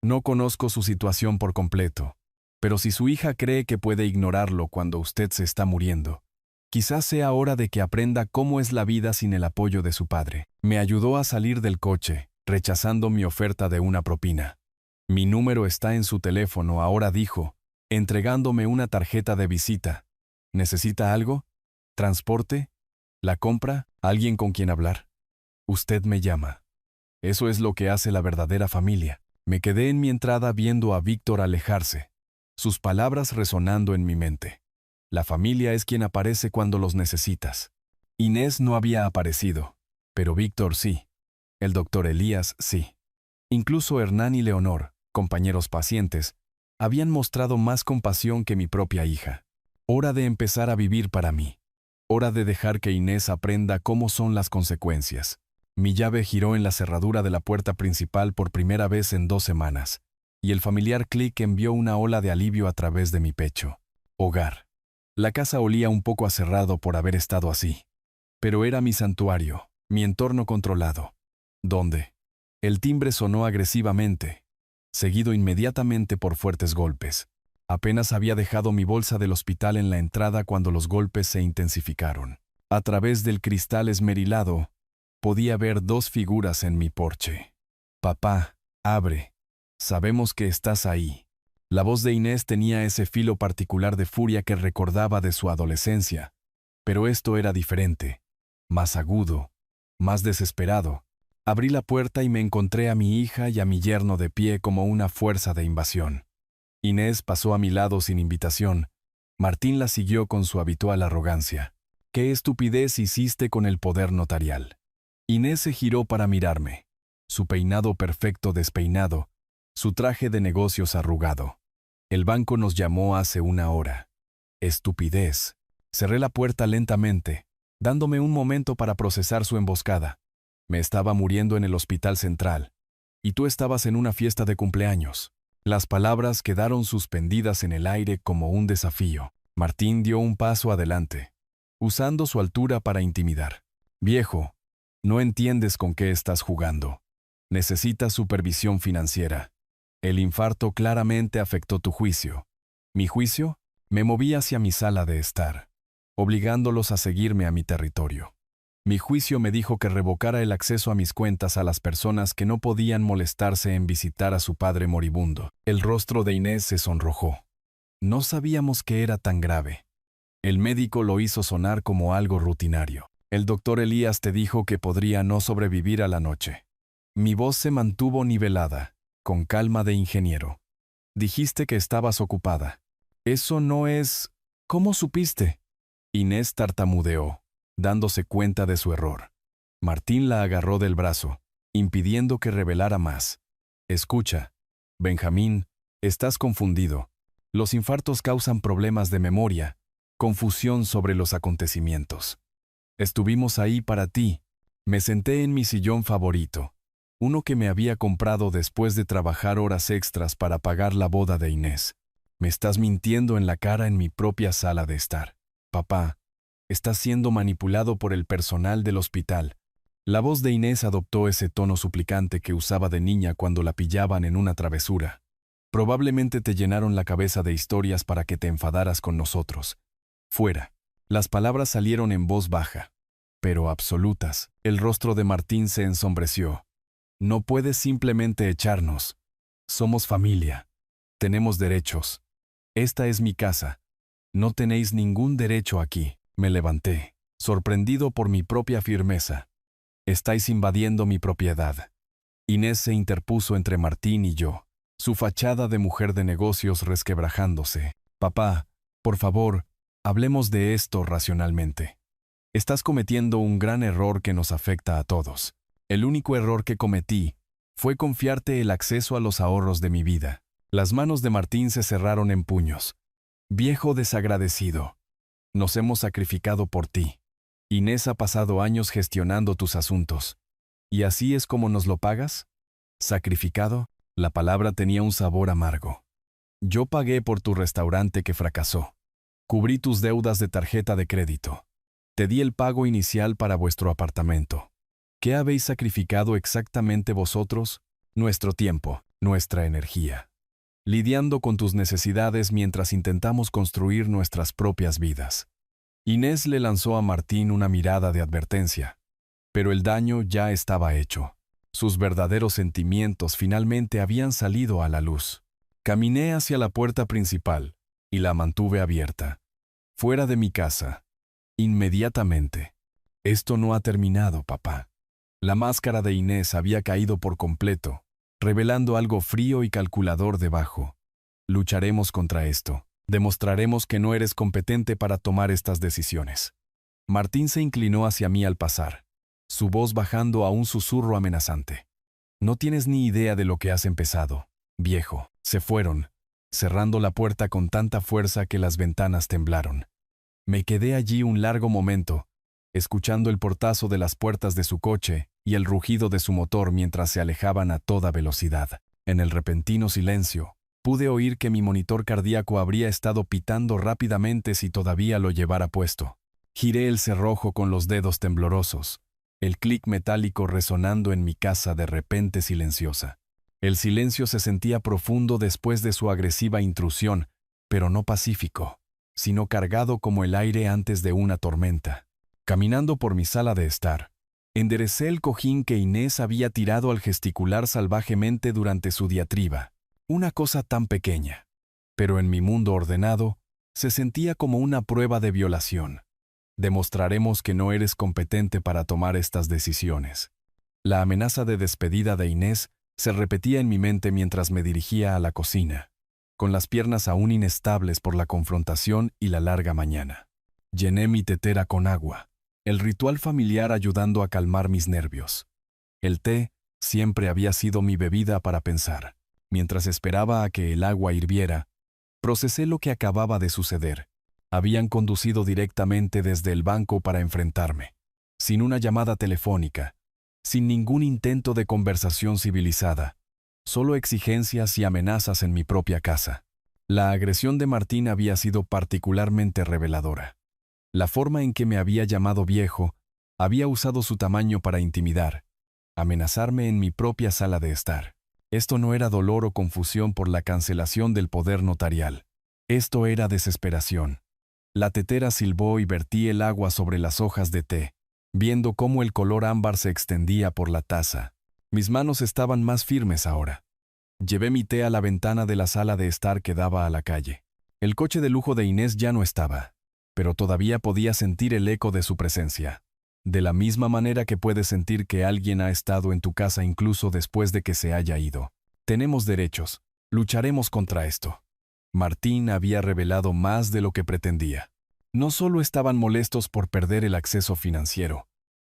no conozco su situación por completo, pero si su hija cree que puede ignorarlo cuando usted se está muriendo, quizás sea hora de que aprenda cómo es la vida sin el apoyo de su padre. Me ayudó a salir del coche, rechazando mi oferta de una propina. Mi número está en su teléfono ahora, dijo, entregándome una tarjeta de visita. ¿Necesita algo? ¿Transporte? ¿La compra? ¿Alguien con quien hablar? Usted me llama. Eso es lo que hace la verdadera familia. Me quedé en mi entrada viendo a Víctor alejarse, sus palabras resonando en mi mente. La familia es quien aparece cuando los necesitas. Inés no había aparecido, pero Víctor sí. El doctor Elías sí. Incluso Hernán y Leonor, compañeros pacientes, habían mostrado más compasión que mi propia hija. Hora de empezar a vivir para mí. Hora de dejar que Inés aprenda cómo son las consecuencias. Mi llave giró en la cerradura de la puerta principal por primera vez en 2 semanas, y el familiar clic envió una ola de alivio a través de mi pecho. Hogar. La casa olía un poco a cerrado por haber estado así, pero era mi santuario, mi entorno controlado. ¿Dónde? El timbre sonó agresivamente, seguido inmediatamente por fuertes golpes. Apenas había dejado mi bolsa del hospital en la entrada cuando los golpes se intensificaron. A través del cristal esmerilado, podía ver 2 figuras en mi porche. Papá, abre. Sabemos que estás ahí. La voz de Inés tenía ese filo particular de furia que recordaba de su adolescencia, pero esto era diferente, más agudo, más desesperado. Abrí la puerta y me encontré a mi hija y a mi yerno de pie como una fuerza de invasión. Inés pasó a mi lado sin invitación. Martín la siguió con su habitual arrogancia. ¿Qué estupidez hiciste con el poder notarial? Inés se giró para mirarme, su peinado perfecto despeinado, su traje de negocios arrugado. El banco nos llamó hace 1 hora. Estupidez. Cerré la puerta lentamente, dándome un momento para procesar su emboscada. Me estaba muriendo en el hospital central, y tú estabas en una fiesta de cumpleaños. Las palabras quedaron suspendidas en el aire como un desafío. Martín dio un paso adelante, usando su altura para intimidar. Viejo, no entiendes con qué estás jugando. Necesitas supervisión financiera. El infarto claramente afectó tu juicio. ¿Mi juicio? Me moví hacia mi sala de estar, obligándolos a seguirme a mi territorio. Mi juicio me dijo que revocara el acceso a mis cuentas a las personas que no podían molestarse en visitar a su padre moribundo. El rostro de Inés se sonrojó. No sabíamos que era tan grave. El médico lo hizo sonar como algo rutinario. El doctor Elías te dijo que podría no sobrevivir a la noche. Mi voz se mantuvo nivelada, con calma de ingeniero. Dijiste que estabas ocupada. Eso no es... ¿Cómo supiste? Inés tartamudeó, dándose cuenta de su error. Martín la agarró del brazo, impidiendo que revelara más. Escucha, Benjamín, estás confundido. Los infartos causan problemas de memoria, confusión sobre los acontecimientos. Estuvimos ahí para ti. Me senté en mi sillón favorito, uno que me había comprado después de trabajar horas extras para pagar la boda de Inés. Me estás mintiendo en la cara en mi propia sala de estar. Papá, estás siendo manipulado por el personal del hospital. La voz de Inés adoptó ese tono suplicante que usaba de niña cuando la pillaban en una travesura. Probablemente te llenaron la cabeza de historias para que te enfadaras con nosotros. Fuera. Las palabras salieron en voz baja, pero absolutas. El rostro de Martín se ensombreció. No puedes simplemente echarnos. Somos familia. Tenemos derechos. Esta es mi casa. No tenéis ningún derecho aquí. Me levanté, sorprendido por mi propia firmeza. Estáis invadiendo mi propiedad. Inés se interpuso entre Martín y yo, su fachada de mujer de negocios resquebrajándose. Papá, por favor, hablemos de esto racionalmente. Estás cometiendo un gran error que nos afecta a todos. El único error que cometí fue confiarte el acceso a los ahorros de mi vida. Las manos de Martín se cerraron en puños. Viejo desagradecido. Nos hemos sacrificado por ti. Inés ha pasado años gestionando tus asuntos. ¿Y así es como nos lo pagas? ¿Sacrificado? La palabra tenía un sabor amargo. Yo pagué por tu restaurante que fracasó. Cubrí tus deudas de tarjeta de crédito. Te di el pago inicial para vuestro apartamento. ¿Qué habéis sacrificado exactamente vosotros? Nuestro tiempo, nuestra energía. Lidiando con tus necesidades mientras intentamos construir nuestras propias vidas. Inés le lanzó a Martín una mirada de advertencia, pero el daño ya estaba hecho. Sus verdaderos sentimientos finalmente habían salido a la luz. Caminé hacia la puerta principal y la mantuve abierta. Fuera de mi casa. Inmediatamente. Esto no ha terminado, papá. La máscara de Inés había caído por completo, revelando algo frío y calculador debajo. Lucharemos contra esto. Demostraremos que no eres competente para tomar estas decisiones. Martín se inclinó hacia mí al pasar, su voz bajando a un susurro amenazante. No tienes ni idea de lo que has empezado, viejo. Se fueron, cerrando la puerta con tanta fuerza que las ventanas temblaron. Me quedé allí un largo momento, escuchando el portazo de las puertas de su coche y el rugido de su motor mientras se alejaban a toda velocidad. En el repentino silencio, pude oír que mi monitor cardíaco habría estado pitando rápidamente si todavía lo llevara puesto. Giré el cerrojo con los dedos temblorosos, el clic metálico resonando en mi casa de repente silenciosa. El silencio se sentía profundo después de su agresiva intrusión, pero no pacífico, sino cargado como el aire antes de una tormenta. Caminando por mi sala de estar, enderecé el cojín que Inés había tirado al gesticular salvajemente durante su diatriba. Una cosa tan pequeña, pero en mi mundo ordenado, se sentía como una prueba de violación. Demostraremos que no eres competente para tomar estas decisiones. La amenaza de despedida de Inés se repetía en mi mente mientras me dirigía a la cocina, con las piernas aún inestables por la confrontación y la larga mañana. Llené mi tetera con agua, el ritual familiar ayudando a calmar mis nervios. El té siempre había sido mi bebida para pensar. Mientras esperaba a que el agua hirviera, procesé lo que acababa de suceder. Habían conducido directamente desde el banco para enfrentarme, sin una llamada telefónica, sin ningún intento de conversación civilizada, solo exigencias y amenazas en mi propia casa. La agresión de Martín había sido particularmente reveladora. La forma en que me había llamado viejo había usado su tamaño para intimidar, amenazarme en mi propia sala de estar. Esto no era dolor o confusión por la cancelación del poder notarial. Esto era desesperación. La tetera silbó y vertí el agua sobre las hojas de té, viendo cómo el color ámbar se extendía por la taza. Mis manos estaban más firmes ahora. Llevé mi té a la ventana de la sala de estar que daba a la calle. El coche de lujo de Inés ya no estaba, pero todavía podía sentir el eco de su presencia. De la misma manera que puedes sentir que alguien ha estado en tu casa incluso después de que se haya ido. Tenemos derechos. Lucharemos contra esto. Martín había revelado más de lo que pretendía. No solo estaban molestos por perder el acceso financiero,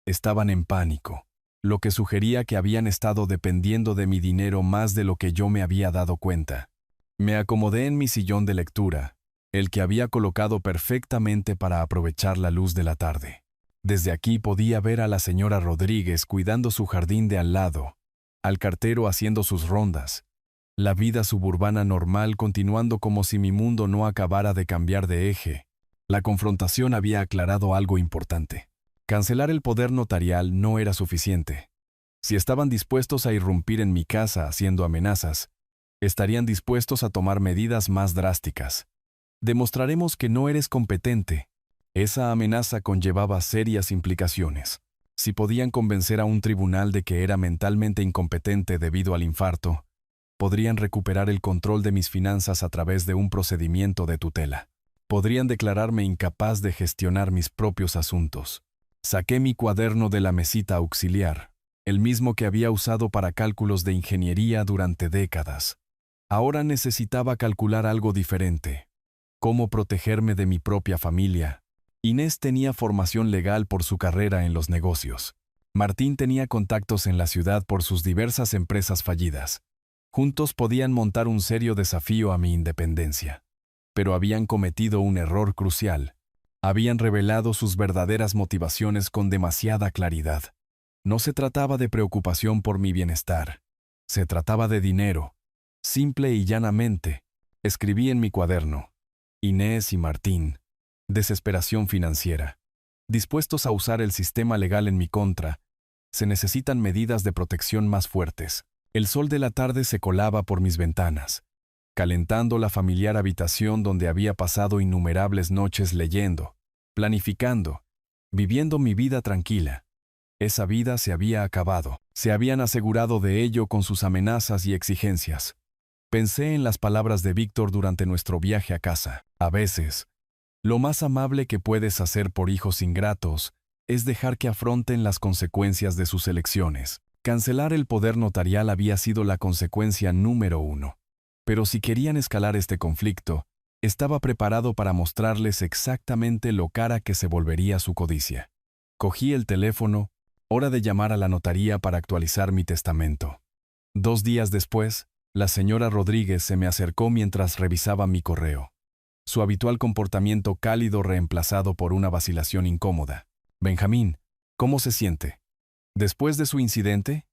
estaban en pánico, lo que sugería que habían estado dependiendo de mi dinero más de lo que yo me había dado cuenta. Me acomodé en mi sillón de lectura, el que había colocado perfectamente para aprovechar la luz de la tarde. Desde aquí podía ver a la señora Rodríguez cuidando su jardín de al lado, al cartero haciendo sus rondas, la vida suburbana normal continuando como si mi mundo no acabara de cambiar de eje. La confrontación había aclarado algo importante. Cancelar el poder notarial no era suficiente. Si estaban dispuestos a irrumpir en mi casa haciendo amenazas, estarían dispuestos a tomar medidas más drásticas. Demostraremos que no eres competente. Esa amenaza conllevaba serias implicaciones. Si podían convencer a un tribunal de que era mentalmente incompetente debido al infarto, podrían recuperar el control de mis finanzas a través de un procedimiento de tutela. Podrían declararme incapaz de gestionar mis propios asuntos. Saqué mi cuaderno de la mesita auxiliar, el mismo que había usado para cálculos de ingeniería durante décadas. Ahora necesitaba calcular algo diferente. Cómo protegerme de mi propia familia. Inés tenía formación legal por su carrera en los negocios. Martín tenía contactos en la ciudad por sus diversas empresas fallidas. Juntos podían montar un serio desafío a mi independencia. Pero habían cometido un error crucial. Habían revelado sus verdaderas motivaciones con demasiada claridad. No se trataba de preocupación por mi bienestar. Se trataba de dinero. Simple y llanamente, escribí en mi cuaderno: Inés y Martín. Desesperación financiera. Dispuestos a usar el sistema legal en mi contra, se necesitan medidas de protección más fuertes. El sol de la tarde se colaba por mis ventanas, calentando la familiar habitación donde había pasado innumerables noches leyendo, planificando, viviendo mi vida tranquila. Esa vida se había acabado. Se habían asegurado de ello con sus amenazas y exigencias. Pensé en las palabras de Víctor durante nuestro viaje a casa. A veces, lo más amable que puedes hacer por hijos ingratos es dejar que afronten las consecuencias de sus elecciones. Cancelar el poder notarial había sido la consecuencia número 1. Pero si querían escalar este conflicto, estaba preparado para mostrarles exactamente lo cara que se volvería su codicia. Cogí el teléfono, hora de llamar a la notaría para actualizar mi testamento. 2 días después, la señora Rodríguez se me acercó mientras revisaba mi correo. Su habitual comportamiento cálido reemplazado por una vacilación incómoda. Benjamín, ¿cómo se siente? Después de su incidente,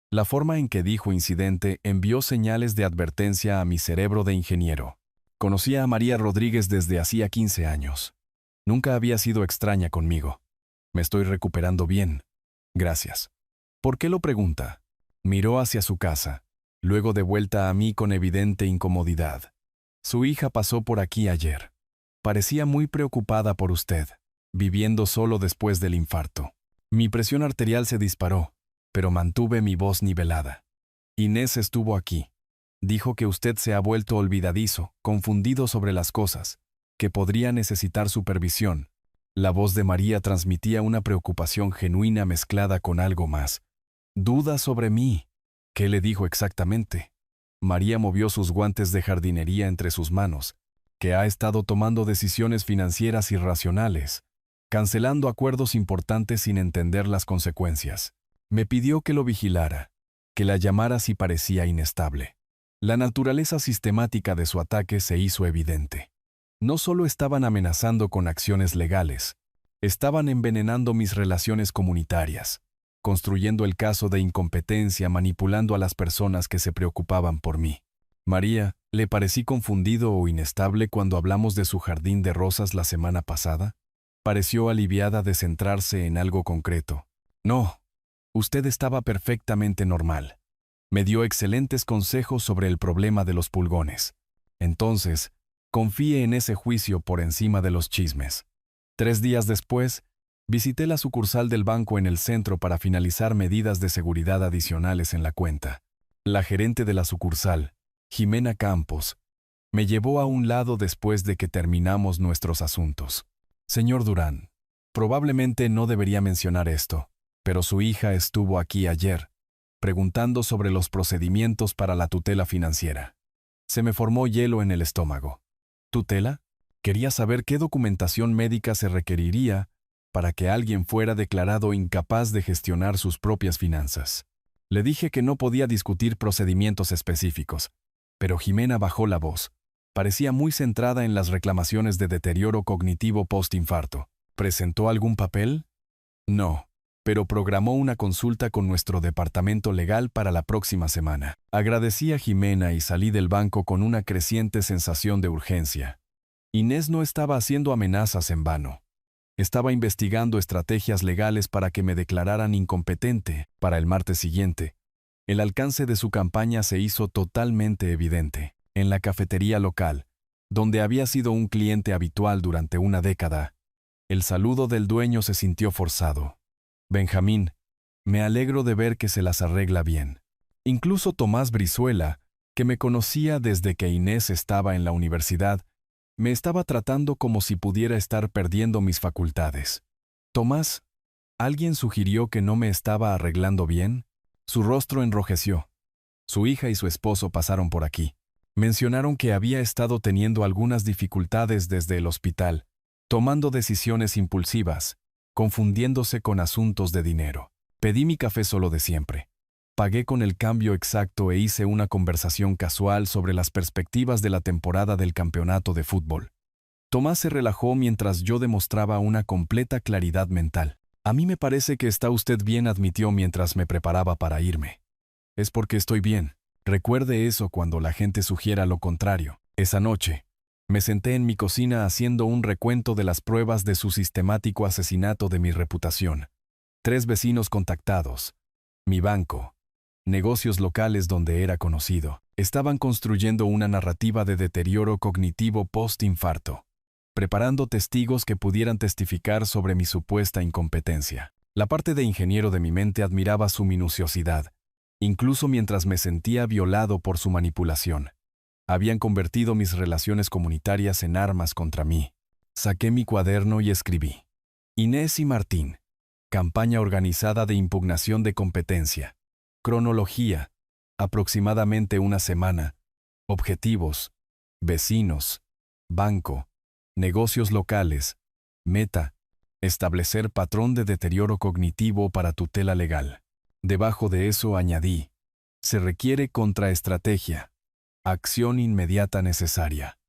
la forma en que dijo incidente envió señales de advertencia a mi cerebro de ingeniero. Conocía a María Rodríguez desde hacía 15 años. Nunca había sido extraña conmigo. Me estoy recuperando bien. Gracias. ¿Por qué lo pregunta? Miró hacia su casa, luego de vuelta a mí con evidente incomodidad. Su hija pasó por aquí ayer. Parecía muy preocupada por usted, viviendo solo después del infarto. Mi presión arterial se disparó, pero mantuve mi voz nivelada. Inés estuvo aquí. Dijo que usted se ha vuelto olvidadizo, confundido sobre las cosas, que podría necesitar supervisión. La voz de María transmitía una preocupación genuina mezclada con algo más. Duda sobre mí. ¿Qué le dijo exactamente? María movió sus guantes de jardinería entre sus manos, que ha estado tomando decisiones financieras irracionales, cancelando acuerdos importantes sin entender las consecuencias. Me pidió que lo vigilara, que la llamara si parecía inestable. La naturaleza sistemática de su ataque se hizo evidente. No solo estaban amenazando con acciones legales, estaban envenenando mis relaciones comunitarias, construyendo el caso de incompetencia manipulando a las personas que se preocupaban por mí. María, ¿le parecí confundido o inestable cuando hablamos de su jardín de rosas la semana pasada? Pareció aliviada de centrarse en algo concreto. No, usted estaba perfectamente normal. Me dio excelentes consejos sobre el problema de los pulgones. Entonces, confíe en ese juicio por encima de los chismes. 3 días después, visité la sucursal del banco en el centro para finalizar medidas de seguridad adicionales en la cuenta. La gerente de la sucursal, Jimena Campos, me llevó a un lado después de que terminamos nuestros asuntos. Señor Durán, probablemente no debería mencionar esto, pero su hija estuvo aquí ayer. preguntando sobre los procedimientos para la tutela financiera. Se me formó hielo en el estómago. ¿Tutela? Quería saber qué documentación médica se requeriría para que alguien fuera declarado incapaz de gestionar sus propias finanzas. Le dije que no podía discutir procedimientos específicos, pero Jimena bajó la voz. Parecía muy centrada en las reclamaciones de deterioro cognitivo postinfarto. ¿Presentó algún papel? No, pero programó una consulta con nuestro departamento legal para la próxima semana. Agradecí a Jimena y salí del banco con una creciente sensación de urgencia. Inés no estaba haciendo amenazas en vano. Estaba investigando estrategias legales para que me declararan incompetente. Para el martes siguiente, el alcance de su campaña se hizo totalmente evidente. En la cafetería local, donde había sido un cliente habitual durante una década, el saludo del dueño se sintió forzado. Benjamín, me alegro de ver que se las arregla bien. Incluso Tomás Brizuela, que me conocía desde que Inés estaba en la universidad, me estaba tratando como si pudiera estar perdiendo mis facultades. Tomás, ¿alguien sugirió que no me estaba arreglando bien? Su rostro enrojeció. Su hija y su esposo pasaron por aquí. Mencionaron que había estado teniendo algunas dificultades desde el hospital, tomando decisiones impulsivas, confundiéndose con asuntos de dinero. Pedí mi café solo de siempre. Pagué con el cambio exacto e hice una conversación casual sobre las perspectivas de la temporada del campeonato de fútbol. Tomás se relajó mientras yo demostraba una completa claridad mental. A mí me parece que está usted bien, admitió mientras me preparaba para irme. Es porque estoy bien. Recuerde eso cuando la gente sugiera lo contrario. Esa noche, me senté en mi cocina haciendo un recuento de las pruebas de su sistemático asesinato de mi reputación. 3 vecinos contactados. Mi banco. Negocios locales donde era conocido. Estaban construyendo una narrativa de deterioro cognitivo post-infarto, preparando testigos que pudieran testificar sobre mi supuesta incompetencia. La parte de ingeniero de mi mente admiraba su minuciosidad, incluso mientras me sentía violado por su manipulación. Habían convertido mis relaciones comunitarias en armas contra mí. Saqué mi cuaderno y escribí. Inés y Martín. Campaña organizada de impugnación de competencia. Cronología. Aproximadamente una semana. Objetivos. Vecinos. Banco. Negocios locales. Meta. Establecer patrón de deterioro cognitivo para tutela legal. Debajo de eso añadí. Se requiere contraestrategia. Acción inmediata necesaria.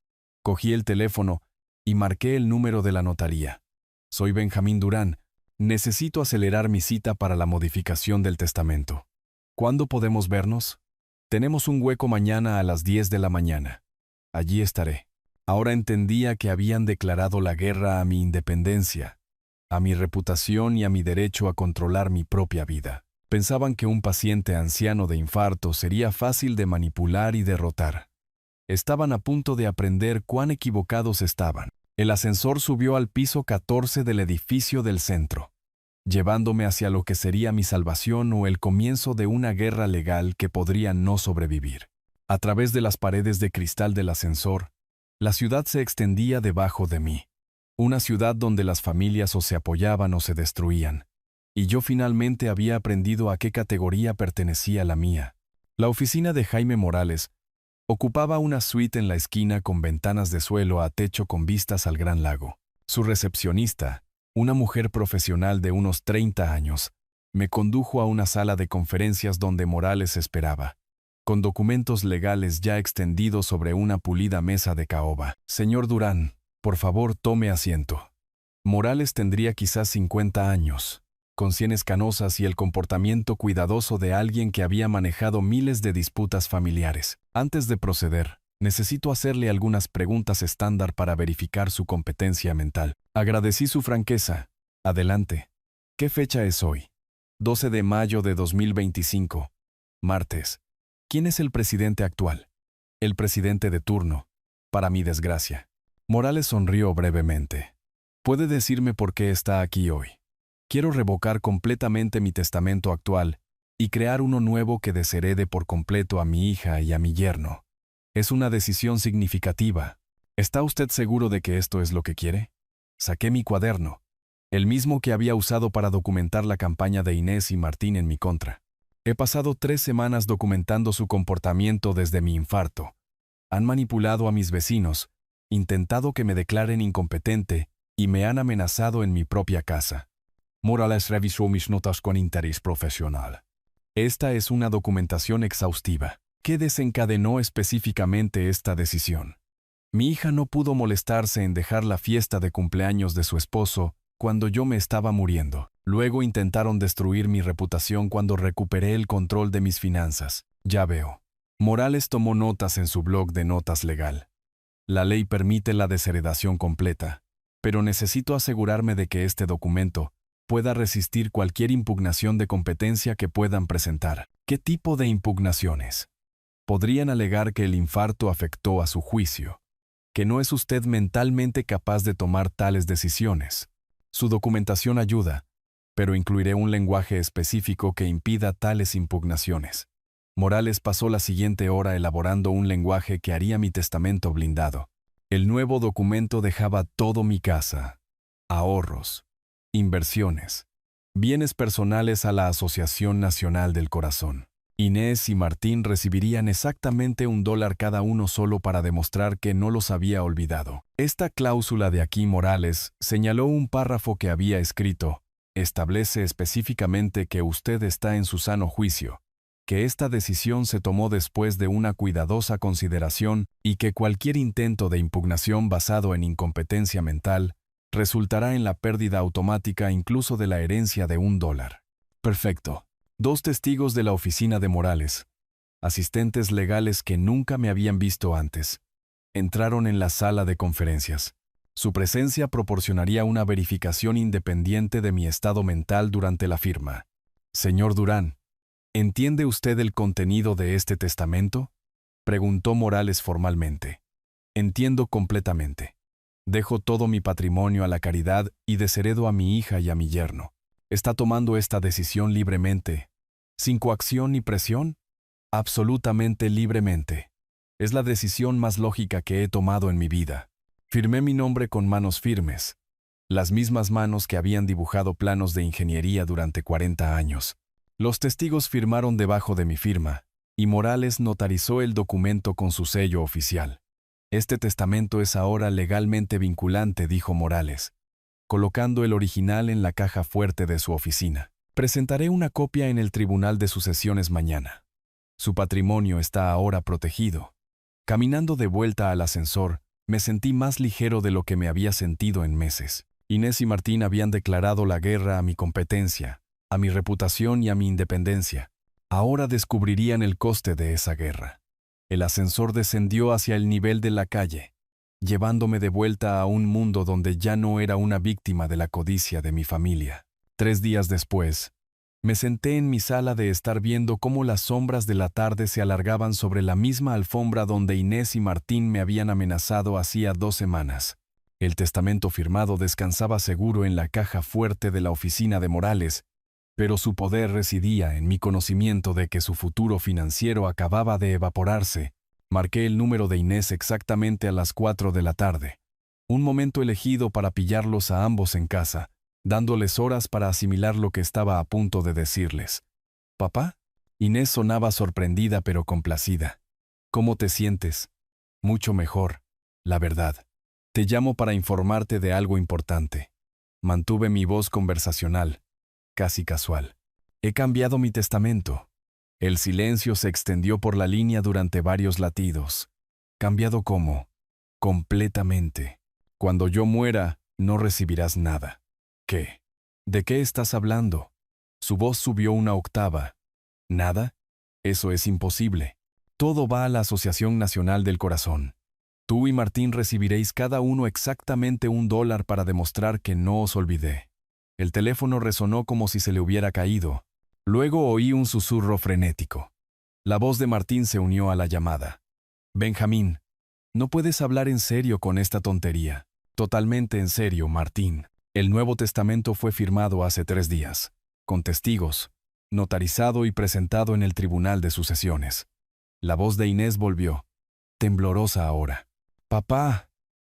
Cogí el teléfono y marqué el número de la notaría. Soy Benjamín Durán. Necesito acelerar mi cita para la modificación del testamento. ¿Cuándo podemos vernos? Tenemos un hueco mañana a las 10 de la mañana. Allí estaré. Ahora entendía que habían declarado la guerra a mi independencia, a mi reputación y a mi derecho a controlar mi propia vida. Pensaban que un paciente anciano de infarto sería fácil de manipular y derrotar. Estaban a punto de aprender cuán equivocados estaban. El ascensor subió al piso 14 del edificio del centro, llevándome hacia lo que sería mi salvación o el comienzo de una guerra legal que podría no sobrevivir. A través de las paredes de cristal del ascensor, la ciudad se extendía debajo de mí. Una ciudad donde las familias o se apoyaban o se destruían. Y yo finalmente había aprendido a qué categoría pertenecía la mía. La oficina de Jaime Morales ocupaba una suite en la esquina con ventanas de suelo a techo con vistas al Gran Lago. Su recepcionista, una mujer profesional de unos 30 años, me condujo a una sala de conferencias donde Morales esperaba, con documentos legales ya extendidos sobre una pulida mesa de caoba. Señor Durán, por favor tome asiento. Morales tendría quizás 50 años, con sienes canosas y el comportamiento cuidadoso de alguien que había manejado miles de disputas familiares. Antes de proceder, necesito hacerle algunas preguntas estándar para verificar su competencia mental. Agradecí su franqueza. Adelante. ¿Qué fecha es hoy? 12 de mayo de 2025. Martes. ¿Quién es el presidente actual? El presidente de turno, para mi desgracia. Morales sonrió brevemente. ¿Puede decirme por qué está aquí hoy? Quiero revocar completamente mi testamento actual y crear uno nuevo que desherede por completo a mi hija y a mi yerno. Es una decisión significativa. ¿Está usted seguro de que esto es lo que quiere? Saqué mi cuaderno, el mismo que había usado para documentar la campaña de Inés y Martín en mi contra. He pasado 3 semanas documentando su comportamiento desde mi infarto. Han manipulado a mis vecinos, intentado que me declaren incompetente y me han amenazado en mi propia casa. Morales revisó mis notas con interés profesional. Esta es una documentación exhaustiva. ¿Qué desencadenó específicamente esta decisión? Mi hija no pudo molestarse en dejar la fiesta de cumpleaños de su esposo cuando yo me estaba muriendo. Luego intentaron destruir mi reputación cuando recuperé el control de mis finanzas. Ya veo. Morales tomó notas en su blog de notas legal. La ley permite la desheredación completa, pero necesito asegurarme de que este documento pueda resistir cualquier impugnación de competencia que puedan presentar. ¿Qué tipo de impugnaciones? Podrían alegar que el infarto afectó a su juicio, que no es usted mentalmente capaz de tomar tales decisiones. Su documentación ayuda, pero incluiré un lenguaje específico que impida tales impugnaciones. Morales pasó la siguiente hora elaborando un lenguaje que haría mi testamento blindado. El nuevo documento dejaba todo: mi casa, ahorros, inversiones, bienes personales a la Asociación Nacional del Corazón. Inés y Martín recibirían exactamente $1 cada uno solo para demostrar que no los había olvidado. Esta cláusula de aquí Morales señaló un párrafo que había escrito: establece específicamente que usted está en su sano juicio, que esta decisión se tomó después de una cuidadosa consideración y que cualquier intento de impugnación basado en incompetencia mental resultará en la pérdida automática incluso de la herencia de $1. Perfecto. 2 testigos de la oficina de Morales, asistentes legales que nunca me habían visto antes, entraron en la sala de conferencias. Su presencia proporcionaría una verificación independiente de mi estado mental durante la firma. Señor Durán, ¿entiende usted el contenido de este testamento?, preguntó Morales formalmente. Entiendo completamente. Dejo todo mi patrimonio a la caridad y desheredo a mi hija y a mi yerno. ¿Está tomando esta decisión libremente, sin coacción ni presión? Absolutamente libremente. Es la decisión más lógica que he tomado en mi vida. Firmé mi nombre con manos firmes, las mismas manos que habían dibujado planos de ingeniería durante 40 años. Los testigos firmaron debajo de mi firma, y Morales notarizó el documento con su sello oficial. Este testamento es ahora legalmente vinculante, dijo Morales, colocando el original en la caja fuerte de su oficina. Presentaré una copia en el Tribunal de Sucesiones mañana. Su patrimonio está ahora protegido. Caminando de vuelta al ascensor, me sentí más ligero de lo que me había sentido en meses. Inés y Martín habían declarado la guerra a mi competencia, a mi reputación y a mi independencia. Ahora descubrirían el coste de esa guerra. El ascensor descendió hacia el nivel de la calle, llevándome de vuelta a un mundo donde ya no era una víctima de la codicia de mi familia. 3 días después, me senté en mi sala de estar viendo cómo las sombras de la tarde se alargaban sobre la misma alfombra donde Inés y Martín me habían amenazado hacía 2 semanas. El testamento firmado descansaba seguro en la caja fuerte de la oficina de Morales, pero su poder residía en mi conocimiento de que su futuro financiero acababa de evaporarse. Marqué el número de Inés exactamente a las 4 de la tarde, un momento elegido para pillarlos a ambos en casa, dándoles horas para asimilar lo que estaba a punto de decirles. ¿Papá? Inés sonaba sorprendida pero complacida. ¿Cómo te sientes? Mucho mejor, la verdad. Te llamo para informarte de algo importante. Mantuve mi voz conversacional, casi casual. He cambiado mi testamento. El silencio se extendió por la línea durante varios latidos. ¿Cambiado cómo? Completamente. Cuando yo muera, no recibirás nada. ¿Qué? ¿De qué estás hablando? Su voz subió una octava. ¿Nada? Eso es imposible. Todo va a la Asociación Nacional del Corazón. Tú y Martín recibiréis cada uno exactamente $1 para demostrar que no os olvidé. El teléfono resonó como si se le hubiera caído. Luego oí un susurro frenético. La voz de Martín se unió a la llamada. Benjamín, no puedes hablar en serio con esta tontería. Totalmente en serio, Martín. El Nuevo Testamento fue firmado hace 3 días, con testigos, notarizado y presentado en el Tribunal de Sucesiones. La voz de Inés volvió, temblorosa ahora. Papá,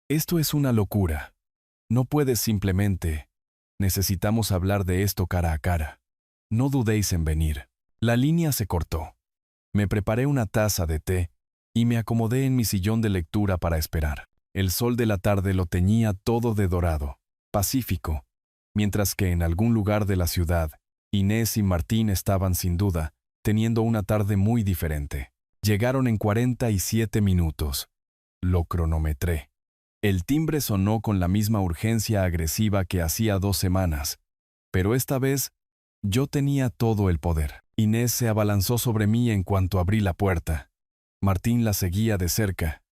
esto es una locura. No puedes simplemente. Necesitamos hablar de esto cara a cara. No dudéis en venir. La línea se cortó. Me preparé una taza de té y me acomodé en mi sillón de lectura para esperar. El sol de la tarde lo teñía todo de dorado, pacífico, mientras que en algún lugar de la ciudad, Inés y Martín estaban sin duda teniendo una tarde muy diferente. Llegaron en 47 minutos. Lo cronometré. El timbre sonó con la misma urgencia agresiva que hacía 2 semanas, pero esta vez yo tenía todo el poder. Inés se abalanzó sobre mí en cuanto abrí la puerta. Martín la seguía de cerca,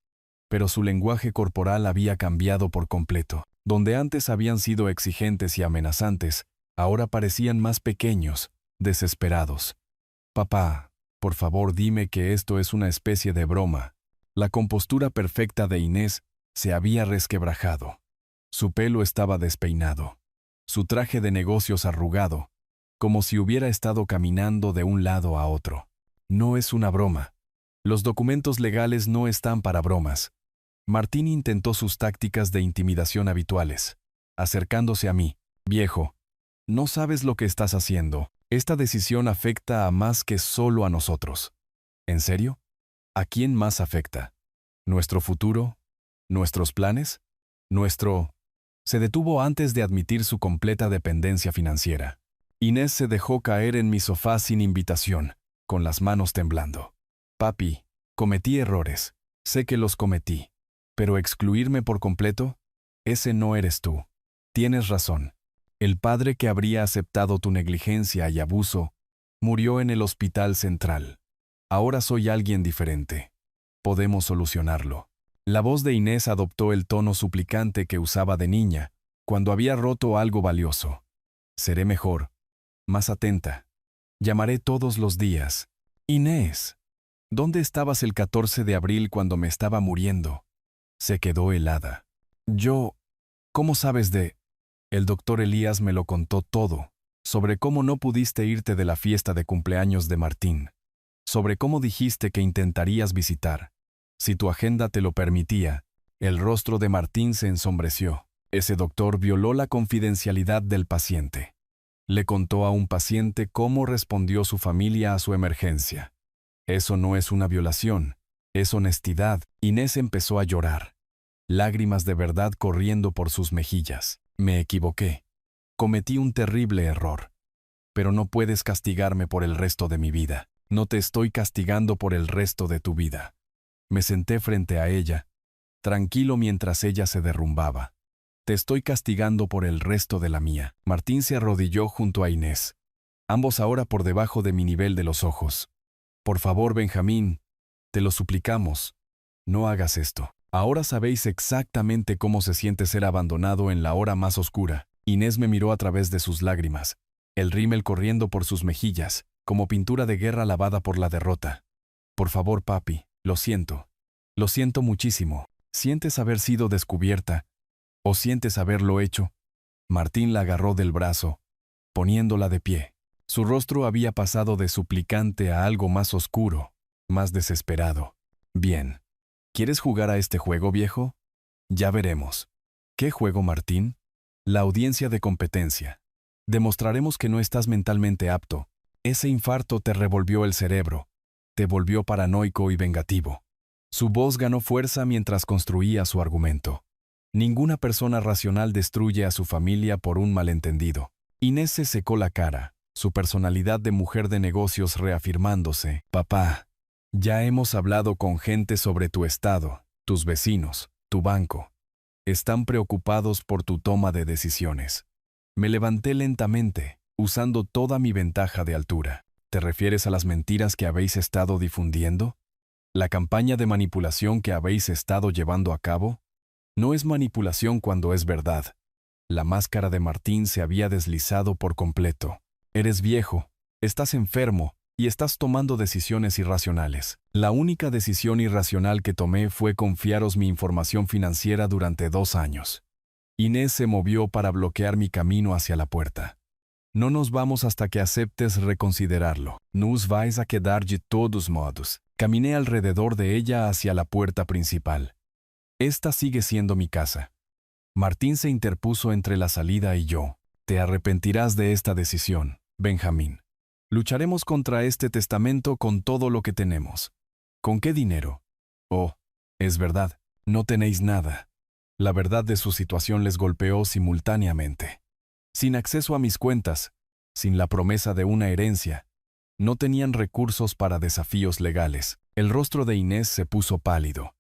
pero su lenguaje corporal había cambiado por completo. Donde antes habían sido exigentes y amenazantes, ahora parecían más pequeños, desesperados. Papá, por favor dime que esto es una especie de broma. La compostura perfecta de Inés se había resquebrajado. Su pelo estaba despeinado, su traje de negocios arrugado, como si hubiera estado caminando de un lado a otro. No es una broma. Los documentos legales no están para bromas. Martín intentó sus tácticas de intimidación habituales, acercándose a mí. Viejo, no sabes lo que estás haciendo. Esta decisión afecta a más que solo a nosotros. ¿En serio? ¿A quién más afecta? ¿Nuestro futuro? ¿Nuestros planes? ¿Nuestro...? Se detuvo antes de admitir su completa dependencia financiera. Inés se dejó caer en mi sofá sin invitación, con las manos temblando. Papi, cometí errores. Sé que los cometí. Pero excluirme por completo, ese no eres tú. Tienes razón. El padre que habría aceptado tu negligencia y abuso murió en el hospital central. Ahora soy alguien diferente. Podemos solucionarlo. La voz de Inés adoptó el tono suplicante que usaba de niña, cuando había roto algo valioso. Seré mejor, más atenta. Llamaré todos los días. Inés, ¿dónde estabas el 14 de abril cuando me estaba muriendo? Se quedó helada. ¿Cómo sabes de...? El doctor Elías me lo contó todo, sobre cómo no pudiste irte de la fiesta de cumpleaños de Martín, sobre cómo dijiste que intentarías visitar. Si tu agenda te lo permitía, el rostro de Martín se ensombreció. Ese doctor violó la confidencialidad del paciente. Le contó a un paciente cómo respondió su familia a su emergencia. Eso no es una violación, es honestidad. Inés empezó a llorar, lágrimas de verdad corriendo por sus mejillas. Me equivoqué. Cometí un terrible error. Pero no puedes castigarme por el resto de mi vida. No te estoy castigando por el resto de tu vida. Me senté frente a ella, tranquilo mientras ella se derrumbaba. Te estoy castigando por el resto de la mía. Martín se arrodilló junto a Inés, ambos ahora por debajo de mi nivel de los ojos. Por favor, Benjamín, te lo suplicamos, no hagas esto. Ahora sabéis exactamente cómo se siente ser abandonado en la hora más oscura. Inés me miró a través de sus lágrimas, el rímel corriendo por sus mejillas, como pintura de guerra lavada por la derrota. Por favor, papi, lo siento. Lo siento muchísimo. ¿Sientes haber sido descubierta? ¿O sientes haberlo hecho? Martín la agarró del brazo, poniéndola de pie. Su rostro había pasado de suplicante a algo más oscuro, más desesperado. Bien. ¿Quieres jugar a este juego, viejo? Ya veremos. ¿Qué juego, Martín? La audiencia de competencia. Demostraremos que no estás mentalmente apto. Ese infarto te revolvió el cerebro. Te volvió paranoico y vengativo. Su voz ganó fuerza mientras construía su argumento. Ninguna persona racional destruye a su familia por un malentendido. Inés se secó la cara, su personalidad de mujer de negocios reafirmándose. Papá, ya hemos hablado con gente sobre tu estado, tus vecinos, tu banco. Están preocupados por tu toma de decisiones. Me levanté lentamente, usando toda mi ventaja de altura. ¿Te refieres a las mentiras que habéis estado difundiendo? ¿La campaña de manipulación que habéis estado llevando a cabo? No es manipulación cuando es verdad. La máscara de Martín se había deslizado por completo. Eres viejo, estás enfermo y estás tomando decisiones irracionales. La única decisión irracional que tomé fue confiaros mi información financiera durante 2 años. Inés se movió para bloquear mi camino hacia la puerta. No nos vamos hasta que aceptes reconsiderarlo. Nos vais a quedar de todos modos. Caminé alrededor de ella hacia la puerta principal. Esta sigue siendo mi casa. Martín se interpuso entre la salida y yo. Te arrepentirás de esta decisión, Benjamín. Lucharemos contra este testamento con todo lo que tenemos. ¿Con qué dinero? Oh, es verdad, no tenéis nada. La verdad de su situación les golpeó simultáneamente. Sin acceso a mis cuentas, sin la promesa de una herencia, no tenían recursos para desafíos legales. El rostro de Inés se puso pálido.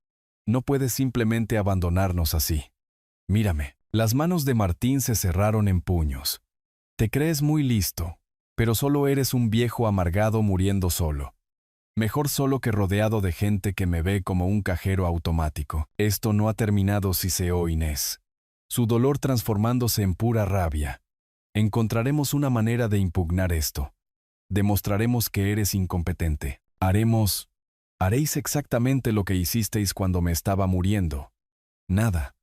No puedes simplemente abandonarnos así. Mírame. Las manos de Martín se cerraron en puños. Te crees muy listo, pero solo eres un viejo amargado muriendo solo. Mejor solo que rodeado de gente que me ve como un cajero automático. Esto no ha terminado, siseó Inés, su dolor transformándose en pura rabia. Encontraremos una manera de impugnar esto. Demostraremos que eres incompetente. Haréis exactamente lo que hicisteis cuando me estaba muriendo. Nada.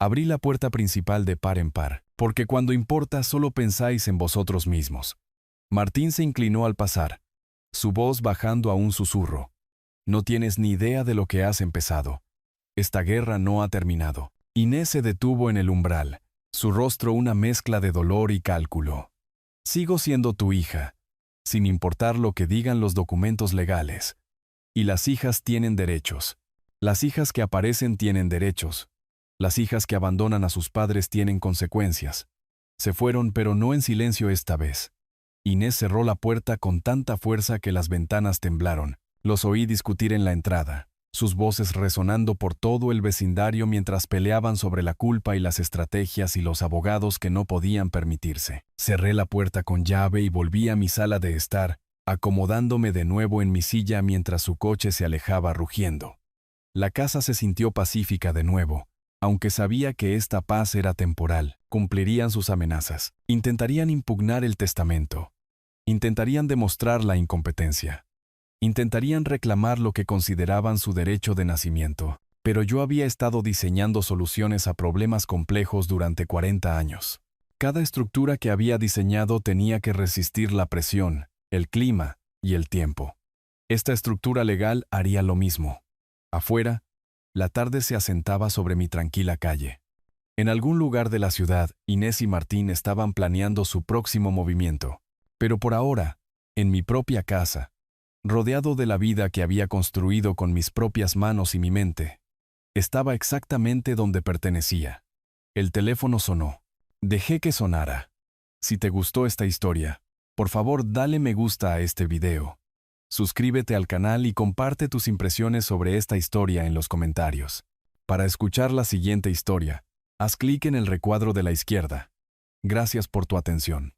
Abrí la puerta principal de par en par, porque cuando importa solo pensáis en vosotros mismos. Martín se inclinó al pasar, su voz bajando a un susurro. No tienes ni idea de lo que has empezado. Esta guerra no ha terminado. Inés se detuvo en el umbral, su rostro una mezcla de dolor y cálculo. Sigo siendo tu hija, sin importar lo que digan los documentos legales. Y las hijas tienen derechos. Las hijas que aparecen tienen derechos. Las hijas que abandonan a sus padres tienen consecuencias. Se fueron, pero no en silencio esta vez. Inés cerró la puerta con tanta fuerza que las ventanas temblaron. Los oí discutir en la entrada, sus voces resonando por todo el vecindario mientras peleaban sobre la culpa y las estrategias y los abogados que no podían permitirse. Cerré la puerta con llave y volví a mi sala de estar, acomodándome de nuevo en mi silla mientras su coche se alejaba rugiendo. La casa se sintió pacífica de nuevo. Aunque sabía que esta paz era temporal, cumplirían sus amenazas. Intentarían impugnar el testamento. Intentarían demostrar la incompetencia. Intentarían reclamar lo que consideraban su derecho de nacimiento. Pero yo había estado diseñando soluciones a problemas complejos durante 40 años. Cada estructura que había diseñado tenía que resistir la presión, el clima y el tiempo. Esta estructura legal haría lo mismo. Afuera, la tarde se asentaba sobre mi tranquila calle. En algún lugar de la ciudad, Inés y Martín estaban planeando su próximo movimiento. Pero por ahora, en mi propia casa, rodeado de la vida que había construido con mis propias manos y mi mente, estaba exactamente donde pertenecía. El teléfono sonó. Dejé que sonara. Si te gustó esta historia, por favor dale me gusta a este video. Suscríbete al canal y comparte tus impresiones sobre esta historia en los comentarios. Para escuchar la siguiente historia, haz clic en el recuadro de la izquierda. Gracias por tu atención.